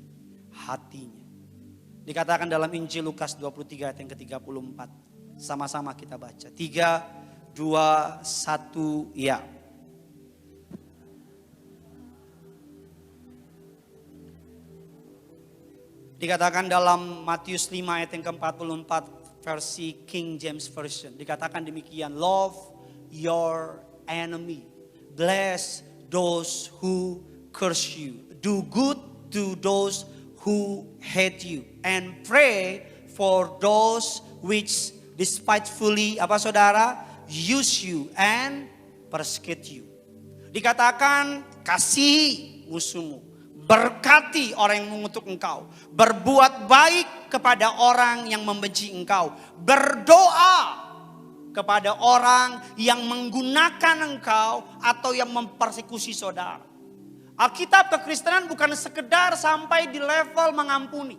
hatinya. Dikatakan dalam Injil Lukas 23 ayat yang ke-34. Sama-sama kita baca. 3, 2, 1, ya. Dikatakan dalam Matius 5 ayat yang ke-44 versi King James Version. Dikatakan demikian, love your enemy. Bless those who curse you. Do good to those who hate you. And pray for those which despitefully, apa saudara? Use you and persecute you. Dikatakan kasihi musuhmu. Berkati orang yang mengutuk engkau. Berbuat baik kepada orang yang membenci engkau. Berdoa kepada orang yang menggunakan engkau atau yang mempersekusi saudara. Alkitab kekristenan bukan sekedar sampai di level mengampuni.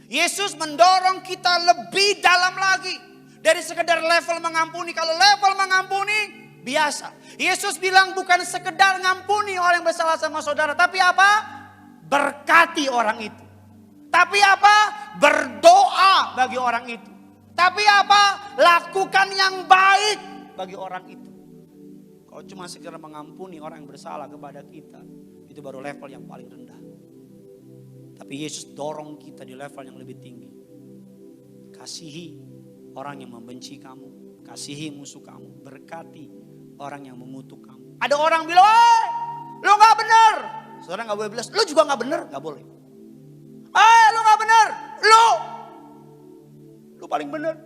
Yesus mendorong kita lebih dalam lagi dari sekedar level mengampuni. Kalau level mengampuni biasa. Yesus bilang bukan sekedar ngampuni orang yang bersalah sama saudara. Tapi apa? Berkati orang itu. Tapi apa? Berdoa bagi orang itu. Tapi apa? Lakukan yang baik bagi orang itu. Kalau cuma sekedar mengampuni orang yang bersalah kepada kita, itu baru level yang paling rendah. Tapi Yesus dorong kita di level yang lebih tinggi. Kasihi orang yang membenci kamu. Kasihi musuh kamu. Berkati orang yang mengutuk kamu. Ada orang bilang, lo gak benar. Saudara gak boleh bilang, lo juga gak benar. Gak boleh. Lo gak benar. Lo paling benar.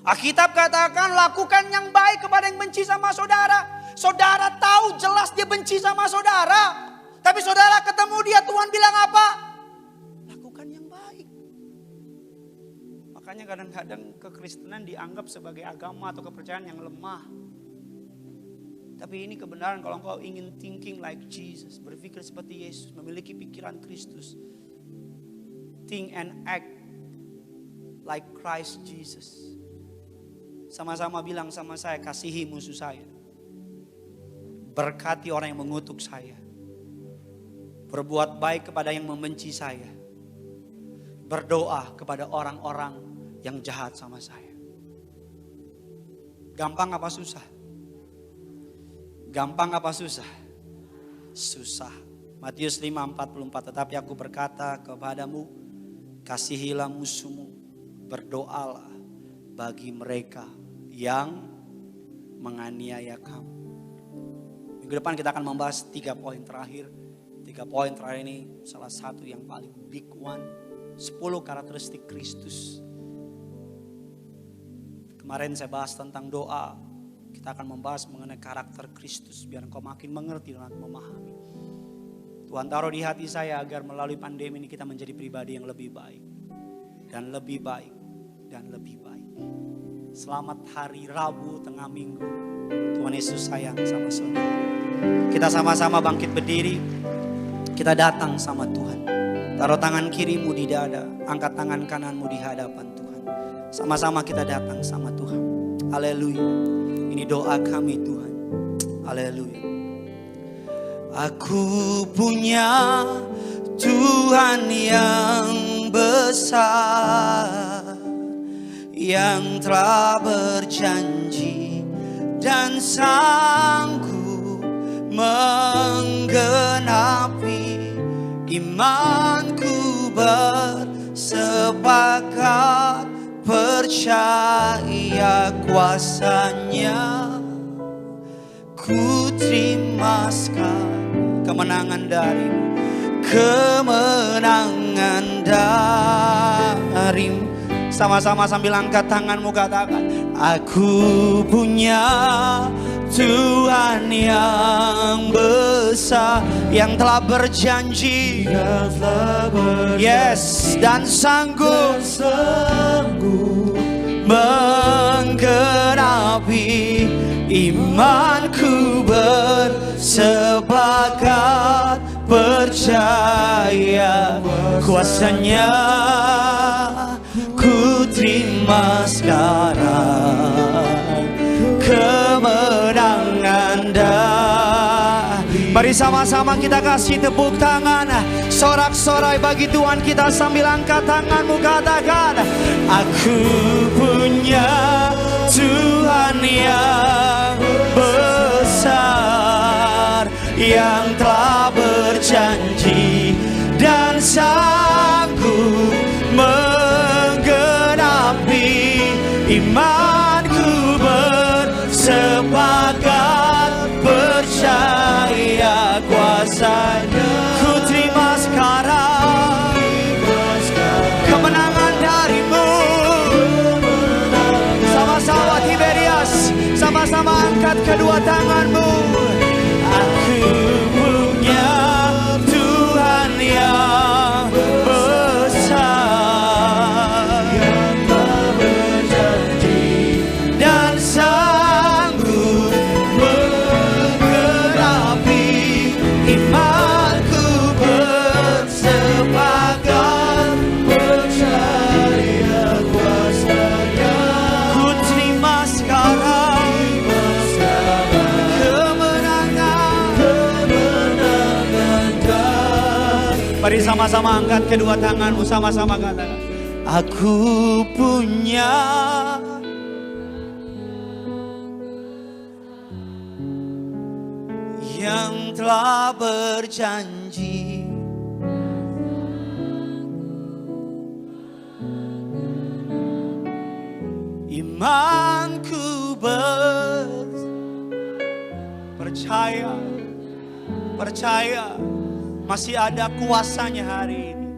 Alkitab katakan lakukan yang baik kepada yang benci sama saudara. Saudara tahu jelas dia benci sama saudara. Tapi saudara ketemu dia, Tuhan bilang apa? Lakukan yang baik. Makanya kadang-kadang kekristenan dianggap sebagai agama atau kepercayaan yang lemah. Tapi ini kebenaran kalau engkau ingin thinking like Jesus. Berpikir seperti Yesus, memiliki pikiran Kristus. Think and act like Christ Jesus. Sama-sama bilang sama saya, kasihi musuh saya. Berkati orang yang mengutuk saya. Berbuat baik kepada yang membenci saya. Berdoa kepada orang-orang yang jahat sama saya. Gampang apa susah? Gampang apa susah? Susah. Matius 5:44, tetapi aku berkata kepadamu, kasihilah musuhmu, berdoalah bagi mereka yang menganiaya kamu. Minggu depan kita akan membahas 3 poin terakhir. 3 poin terakhir ini salah satu yang paling big one. 10 karakteristik Kristus. Kemarin saya bahas tentang doa. Kita akan membahas mengenai karakter Kristus. Biar engkau makin mengerti dan memahami. Tuhan taruh di hati saya agar melalui pandemi ini kita menjadi pribadi yang lebih baik. Dan lebih baik. Dan lebih baik. Selamat hari Rabu tengah minggu. Tuhan Yesus sayang sama saudara. Kita sama-sama bangkit berdiri. Kita datang sama Tuhan. Taruh tangan kirimu di dada. Angkat tangan kananmu di hadapan Tuhan. Sama-sama kita datang sama Tuhan. Haleluya. Ini doa kami Tuhan. Haleluya. Aku punya Tuhan yang besar, yang telah berjanji dan sanggup menggenapi imanku bersepakat percaya kuasanya. Ku terima sekarang kemenangan darimu, kemenangan darimu. Sama-sama sambil angkat tanganmu katakan, aku punya Tuhan yang besar, yang telah berjanji, yes, dan sanggup menggenapi imanku bersepakat percaya kuasanya. Ku terima sekarang kemenangan Mari sama-sama kita kasih tepuk tangan, sorak-sorai bagi Tuhan kita sambil angkat tanganmu katakan, aku punya Tuhan yang besar, yang telah berjanji dan sanggup menggenapi imanku bersepakat percaya kuasanya. Ku terima sekarang kemenangan darimu. Sama-sama Tiberias, sama-sama angkat kedua tanganmu. Aku punya Tuhan yang besar, yang tak berjanji dan sanggup menggenapi imanku bersepakat percaya kuasanya. Ku terima sekarang mari sama-sama angkat kedua tanganmu, sama-sama katakan, aku punya yang telah berjanji. Imanku percaya masih ada kuasanya hari ini.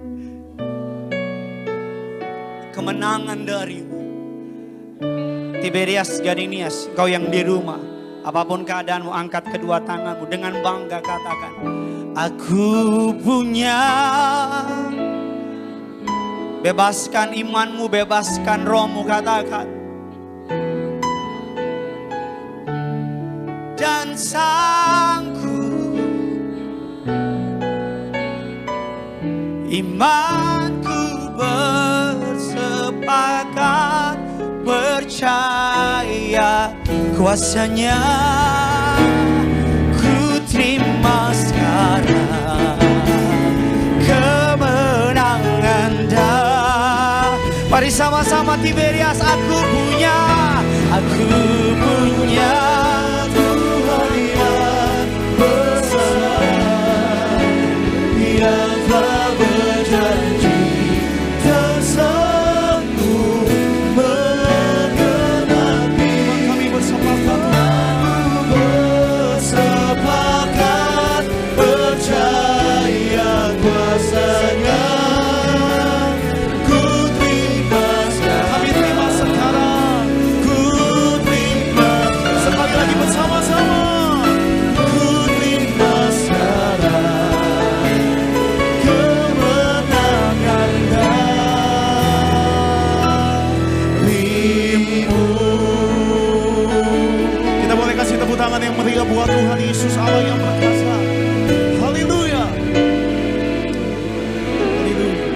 Kemenangan darimu. Tiberias Gadinias, kau yang di rumah, apapun keadaanmu, angkat kedua tanganmu dengan bangga katakan, aku punya. Bebaskan imanmu, bebaskan rohmu, katakan. Dan sanggup imanku bersepakat percaya kuasanya. Ku terima sekarang kemenangan dah. Mari sama-sama Tiberias, aku punya Tuhan yang besar, yang telah berjanji dan sanggup menggenapi. Kami bersepakat percaya kuasanya. Ku terima sekarang. Kami terima sekarang. Ku terima sekali lagi bersama-sama. Ku terima sekarang kemenangan darimu. Kita boleh kasih tepuk tangan yang meriah buat Tuhan Yesus Allah yang berkuasa. Haleluya. Haleluya.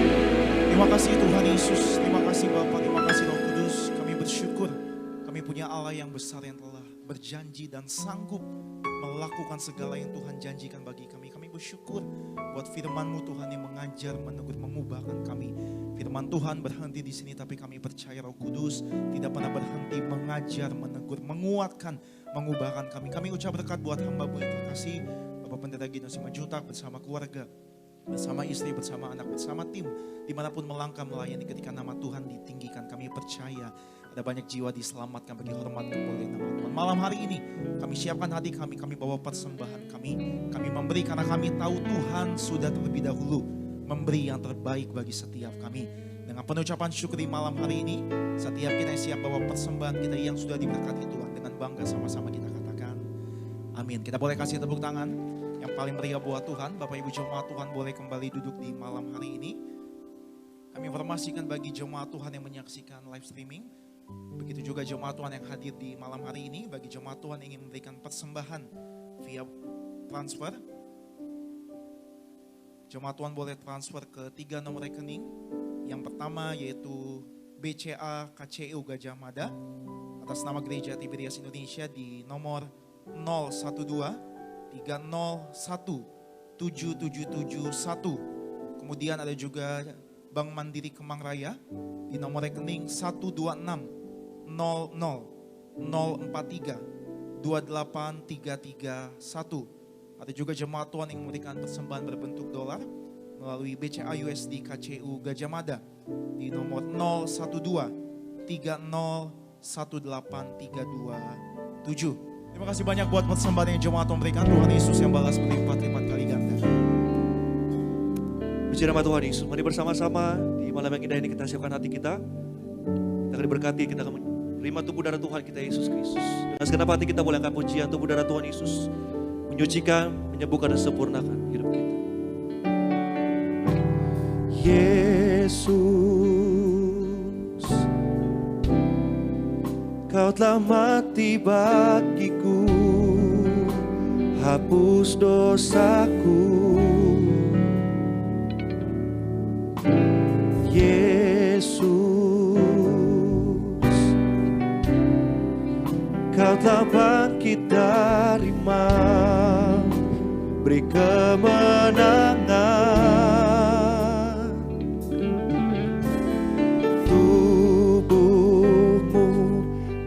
Terima kasih Tuhan Yesus. Terima kasih Bapa, terima kasih Roh Kudus. Kami bersyukur kami punya Allah yang besar yang telah berjanji dan sanggup melakukan segala yang Tuhan janjikan bagi kami. Kami bersyukur buat firman-Mu Tuhan yang mengajar, menegur, mengubahkan kami. Firman Tuhan berhenti di sini, tapi kami percaya Roh Kudus tidak pernah berhenti mengajar, menegur, menguatkan, mengubahkan kami. Kami ucap berkat buat hamba-Mu yang terkasih, Bapak Pendeta Gideon Simanjuntak bersama keluarga, bersama istri, bersama anak, bersama tim, dimanapun melangkah melayani ketika nama Tuhan ditinggikan. Kami percaya ada banyak jiwa diselamatkan bagi hormat kemuliaan nama Tuhan. Malam hari ini kami siapkan hati kami bawa persembahan kami memberi karena kami tahu Tuhan sudah terlebih dahulu memberi yang terbaik bagi setiap kami. Dengan penucapan syukur di malam hari ini, setiap kita yang siap bawa persembahan kita yang sudah diberkati Tuhan, dengan bangga sama-sama kita katakan amin. Kita boleh kasih tepuk tangan yang paling meriah buat Tuhan. Bapak Ibu jemaat Tuhan boleh kembali duduk di malam hari ini. Kami informasikan bagi jemaat Tuhan yang menyaksikan live streaming, begitu juga jemaat Tuhan yang hadir di malam hari ini, bagi jemaat Tuhan yang ingin memberikan persembahan via transfer, jemaat Tuhan boleh transfer ke 3 nomor rekening. Yang pertama yaitu BCA KCU Gajah Mada atas nama Gereja Tiberias Indonesia di nomor 012 301 7771. Kemudian ada juga Bank Mandiri Kemang Raya di nomor rekening 126 00 043 28331. Ada juga jemaat Tuhan yang memberikan persembahan berbentuk dolar melalui BCA USD KCU Gajah Mada di nomor 012 30 18327. Terima kasih banyak buat persembahan yang jemaat memberikan. Tuhan Yesus yang balas berlipat-lipat kali ganda. Puji nama Tuhan Yesus. Mari bersama-sama di malam yang indah ini kita siapkan hati kita. Kita akan diberkati, kita akan menerima tubuh darah Tuhan kita Yesus Kristus. Dengan segenap hati kita boleh angkat pujian tubuh darah Tuhan Yesus. Menyucikan, menyembuhkan dan sempurnakan hidup kita. Yesus, Kau telah mati bagiku, hapus dosaku. Yesus, Kau telah bangkit dari maut, beri kemenangan. Tubuhmu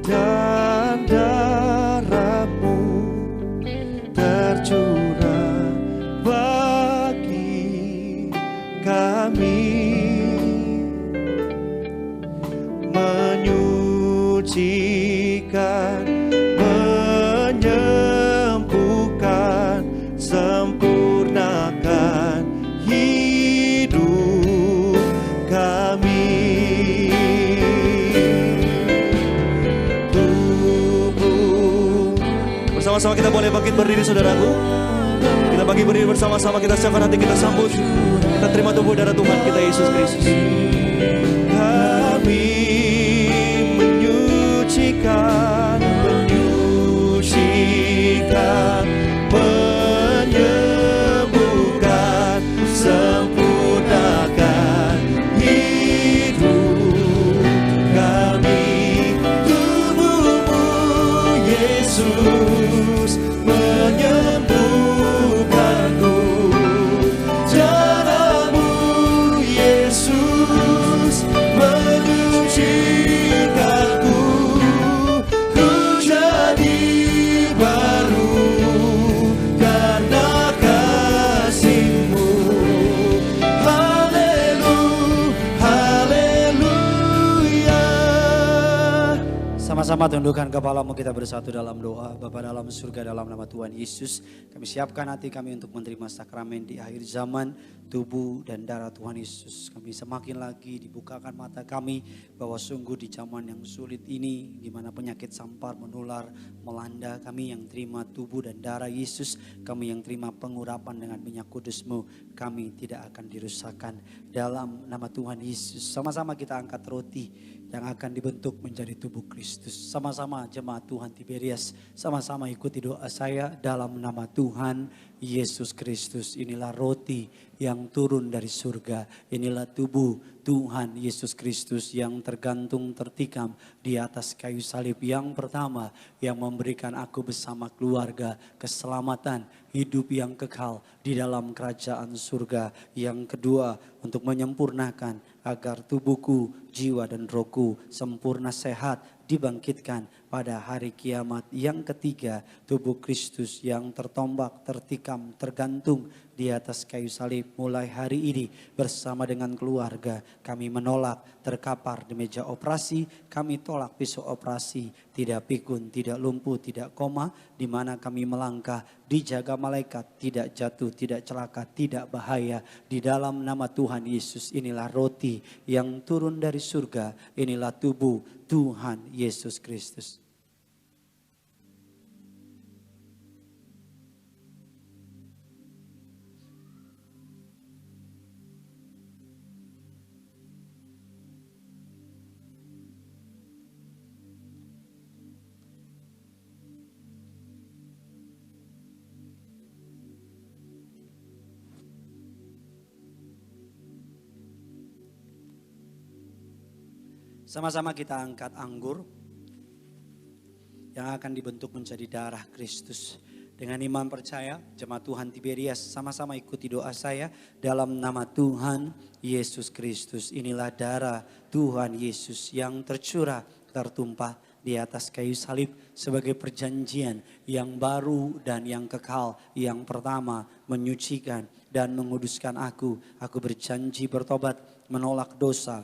dan darahmu tercurah bagi kami, menyucikan, menyembuhkan, sempurnakan hidup kami. Tubuh. Bersama-sama kita boleh bangkit berdiri saudaraku. Kita bagi berdiri bersama-sama, kita siapkan hati, kita sambut. Kita terima tubuh darah Tuhan kita Yesus Kristus. Kami menyucikan, menyembuhkan, sempurnakan hidup kami. Tubuhmu Yesus menyembuhkanku, darahmu Yesus menyucikanku. Ku jadi baru karena kasih-Mu. Haleluya. Sama-sama tundukkan kepalamu, kita bersatu dalam doa. Bapa dalam surga, dalam nama Tuhan Yesus, kami siapkan hati kami untuk menerima sakramen di akhir zaman, tubuh dan darah Tuhan Yesus. Kami semakin lagi dibukakan mata kami bahwa sungguh di zaman yang sulit ini, di mana penyakit sampar menular melanda, kami yang terima tubuh dan darah Yesus, kami yang terima pengurapan dengan minyak kudus-Mu, kami tidak akan dirusakkan. Dalam nama Tuhan Yesus, sama-sama kita angkat roti yang akan dibentuk menjadi tubuh Kristus. Sama-sama jemaat Tuhan Tiberias, sama-sama ikuti doa saya dalam nama Tuhan Yesus Kristus. Inilah roti yang turun dari surga. Inilah tubuh Tuhan Yesus Kristus yang tergantung tertikam di atas kayu salib. Yang pertama yang memberikan aku bersama keluarga keselamatan, hidup yang kekal di dalam kerajaan surga. Yang kedua untuk menyempurnakan agar tubuhku, jiwa dan rohku sempurna sehat, dibangkitkan pada hari kiamat. Yang ketiga, tubuh Kristus yang tertombak, tertikam, tergantung di atas kayu salib. Mulai hari ini bersama dengan keluarga kami menolak terkapar di meja operasi. Kami tolak pisau operasi, tidak pikun, tidak lumpuh, tidak koma. Di mana kami melangkah dijaga malaikat, tidak jatuh, tidak celaka, tidak bahaya. Di dalam nama Tuhan Yesus, inilah roti yang turun dari surga. Inilah tubuh Tuhan Yesus Kristus. Sama-sama kita angkat anggur yang akan dibentuk menjadi darah Kristus. Dengan iman percaya, jemaat Tuhan Tiberias, sama-sama ikuti doa saya dalam nama Tuhan Yesus Kristus. Inilah darah Tuhan Yesus yang tercurah, tertumpah di atas kayu salib sebagai perjanjian yang baru dan yang kekal. Yang pertama menyucikan dan menguduskan aku. Aku berjanji bertobat, menolak dosa,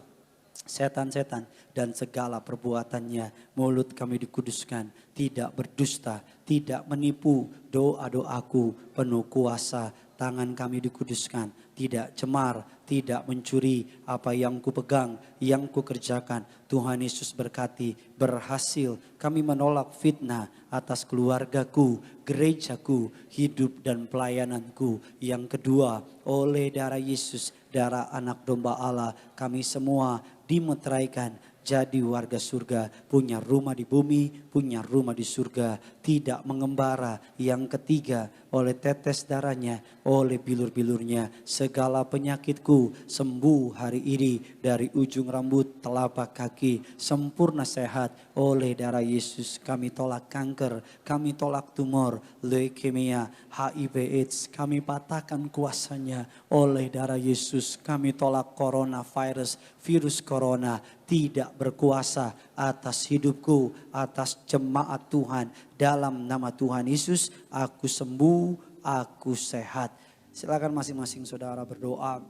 setan-setan dan segala perbuatannya. Mulut kami dikuduskan, tidak berdusta, tidak menipu. Doa-doaku penuh kuasa. Tangan kami dikuduskan, tidak cemar, tidak mencuri. Apa yang kupegang, yang kukerjakan, Tuhan Yesus berkati, berhasil. Kami menolak fitnah atas keluargaku, gerejaku, hidup dan pelayananku. Yang kedua, oleh darah Yesus, darah anak domba Allah, kami semua dimeteraikan jadi warga surga, punya rumah di bumi, punya rumah di surga, tidak mengembara. Yang ketiga, oleh tetes darahnya, oleh bilur-bilurnya, segala penyakitku sembuh hari ini dari ujung rambut telapak kaki, sempurna sehat oleh darah Yesus. Kami tolak kanker, kami tolak tumor, leukemia, HIV AIDS, kami patahkan kuasanya oleh darah Yesus. Kami tolak coronavirus, virus corona tidak berkuasa atas hidupku, atas jemaat Tuhan. Dalam nama Tuhan Yesus, aku sembuh, aku sehat. Silakan masing-masing saudara berdoa.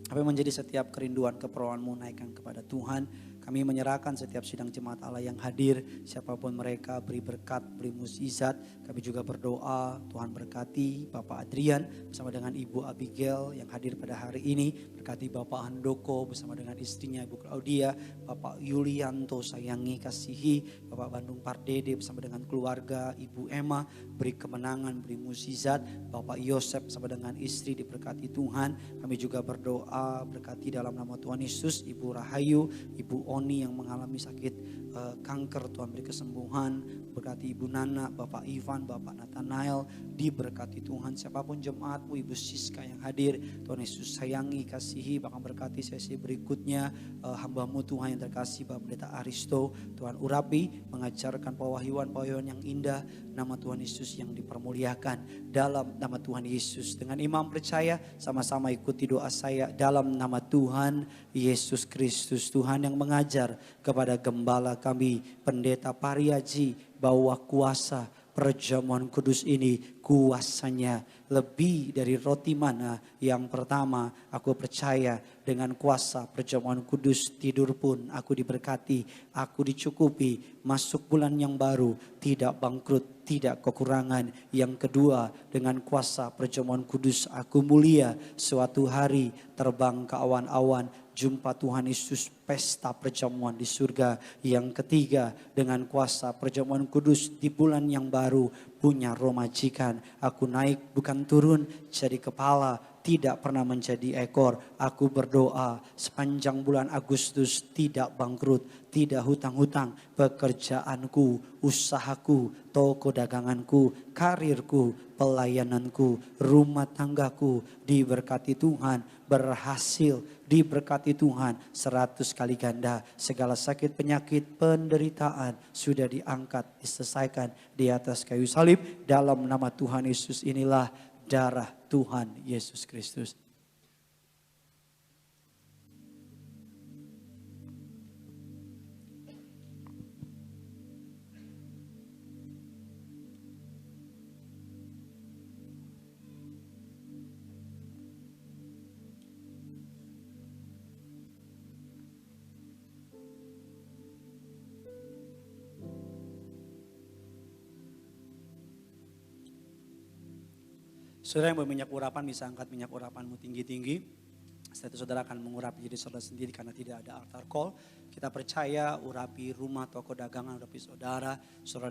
Apa yang menjadi setiap kerinduan keperluanmu, naikkan kepada Tuhan. Kami menyerahkan setiap sidang jemaat Allah yang hadir, siapapun mereka, beri berkat, beri mukjizat. Kami juga berdoa, Tuhan berkati Bapak Adrian bersama dengan Ibu Abigail yang hadir pada hari ini. Berkati Bapak Handoko bersama dengan istrinya Ibu Claudia, Bapak Yulianto sayangi, kasihi, Bapak Bandung Pardede bersama dengan keluarga, Ibu Emma, beri kemenangan, beri mukjizat. Bapak Yosef bersama dengan istri diberkati Tuhan. Kami juga berdoa, berkati dalam nama Tuhan Yesus, Ibu Rahayu, Ibu Oni yang mengalami sakit kanker, Tuhan beri kesembuhan. Berkati Ibu Nana, Bapak Ivan, Bapak Nathanael, diberkati Tuhan. Siapapun jemaatmu, Ibu Siska yang hadir, Tuhan Yesus sayangi, kasihi. Bahkan berkati sesi berikutnya hamba-Mu Tuhan yang terkasih, Bapak Pendeta Aristo, Tuhan urapi, mengajarkan pewahyuan-pewahyuan yang indah. Nama Tuhan Yesus yang dipermuliakan. Dalam nama Tuhan Yesus, dengan imam percaya, sama-sama ikuti doa saya. Dalam nama Tuhan Yesus Kristus, Tuhan yang mengajar kepada gembala kami, Pendeta Pariaji, bahwa kuasa perjamuan kudus ini kuasanya lebih dari roti mana. Yang pertama, aku percaya dengan kuasa perjamuan kudus tidur pun aku diberkati, aku dicukupi, masuk bulan yang baru, tidak bangkrut, tidak kekurangan. Yang kedua, dengan kuasa perjamuan kudus aku mulia, suatu hari terbang ke awan-awan, jumpa Tuhan Yesus, pesta perjamuan di surga. Yang ketiga, dengan kuasa perjamuan kudus di bulan yang baru, punya roh majikan. Aku naik bukan turun, jadi kepala, tidak pernah menjadi ekor. Aku berdoa sepanjang bulan Agustus tidak bangkrut, tidak hutang-hutang. Pekerjaanku, usahaku, toko daganganku, karirku, pelayananku, rumah tanggaku diberkati Tuhan, berhasil diberkati Tuhan 100 kali ganda. Segala sakit, penyakit, penderitaan sudah diangkat, diselesaikan di atas kayu salib. Dalam nama Tuhan Yesus inilah darah Tuhan Yesus Kristus. Saudara yang berminyak urapan bisa angkat minyak urapanmu tinggi-tinggi. Setelah itu saudara akan mengurapi diri saudara sendiri karena tidak ada altar call. Kita percaya urapi rumah, toko dagangan, urapi saudara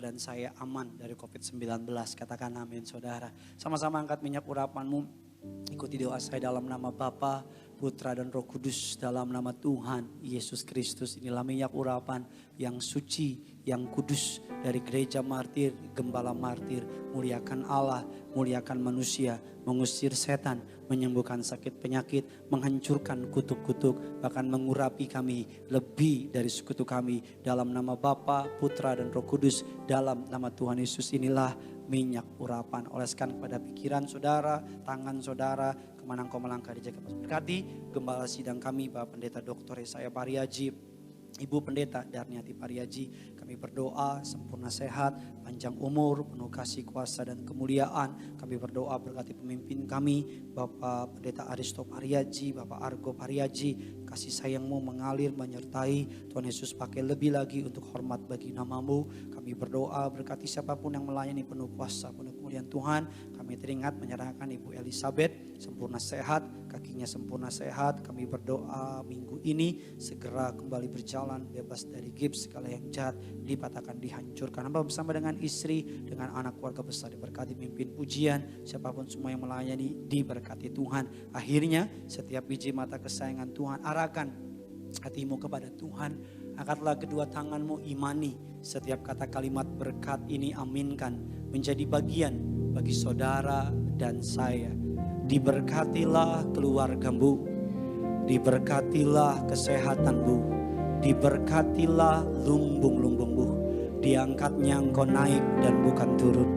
dan saya aman dari COVID-19. Katakan amin saudara. Sama-sama angkat minyak urapanmu. Ikuti doa saya dalam nama Bapa, Putra dan Roh Kudus, dalam nama Tuhan Yesus Kristus. Inilah minyak urapan yang suci, yang kudus dari gereja martir, gembala martir. Muliakan Allah, muliakan manusia, mengusir setan, menyembuhkan sakit penyakit, menghancurkan kutuk-kutuk, bahkan mengurapi kami lebih dari sekutu kami. Dalam nama Bapa, Putra dan Roh Kudus, dalam nama Tuhan Yesus inilah minyak urapan. Oleskan kepada pikiran saudara, tangan saudara, kemana engkau melangkah dijaga berkati. Gembala sidang kami Bapak Pendeta Dr. Yesaya Pariaji, Ibu Pendeta Darniati Pariaji, kami berdoa sempurna sehat, panjang umur, penuh kasih kuasa dan kemuliaan. Kami berdoa berkati pemimpin kami, Bapak Pendeta Aristo Pariaji, Bapak Argo Pariaji. Kasih sayang-Mu mengalir menyertai. Tuhan Yesus pakai lebih lagi untuk hormat bagi nama-Mu. Kami berdoa berkati siapapun yang melayani penuh kuasa, penuh kemuliaan Tuhan. Kami teringat menyerahkan Ibu Elizabeth sempurna sehat, kakinya sempurna sehat. Kami berdoa minggu ini segera kembali berjalan, bebas dari gips, segala yang jahat dipatahkan, dihancurkan. Hamba bersama dengan istri, dengan anak keluarga besar diberkati, mimpin pujian, siapapun semua yang melayani diberkati Tuhan. Akhirnya setiap biji mata kesayangan Tuhan, arahkan hatimu kepada Tuhan. Angkatlah kedua tanganmu, imani setiap kata kalimat berkat ini, aminkan menjadi bagian bagi saudara dan saya. Diberkatilah keluargamu, diberkatilah kesehatanmu, diberkatilah lumbung-lumbungmu. Diangkatnya engkau naik dan bukan turun.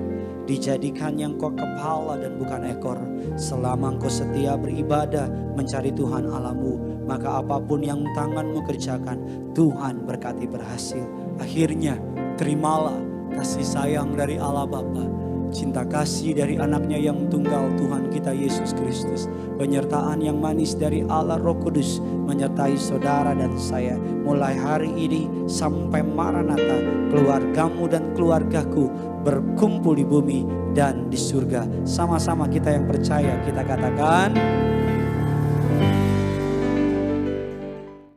Dijadikannya engkau kepala dan bukan ekor. Selama engkau setia beribadah mencari Tuhan Allahmu, maka apapun yang tanganmu kerjakan, Tuhan berkati berhasil. Akhirnya terimalah kasih sayang dari Allah Bapa, cinta kasih dari anaknya yang tunggal Tuhan kita Yesus Kristus, penyertaan yang manis dari Allah Roh Kudus menyertai saudara dan saya mulai hari ini sampai Maranatha. Keluargamu dan keluargaku berkumpul di bumi dan di surga. Sama-sama kita yang percaya, kita katakan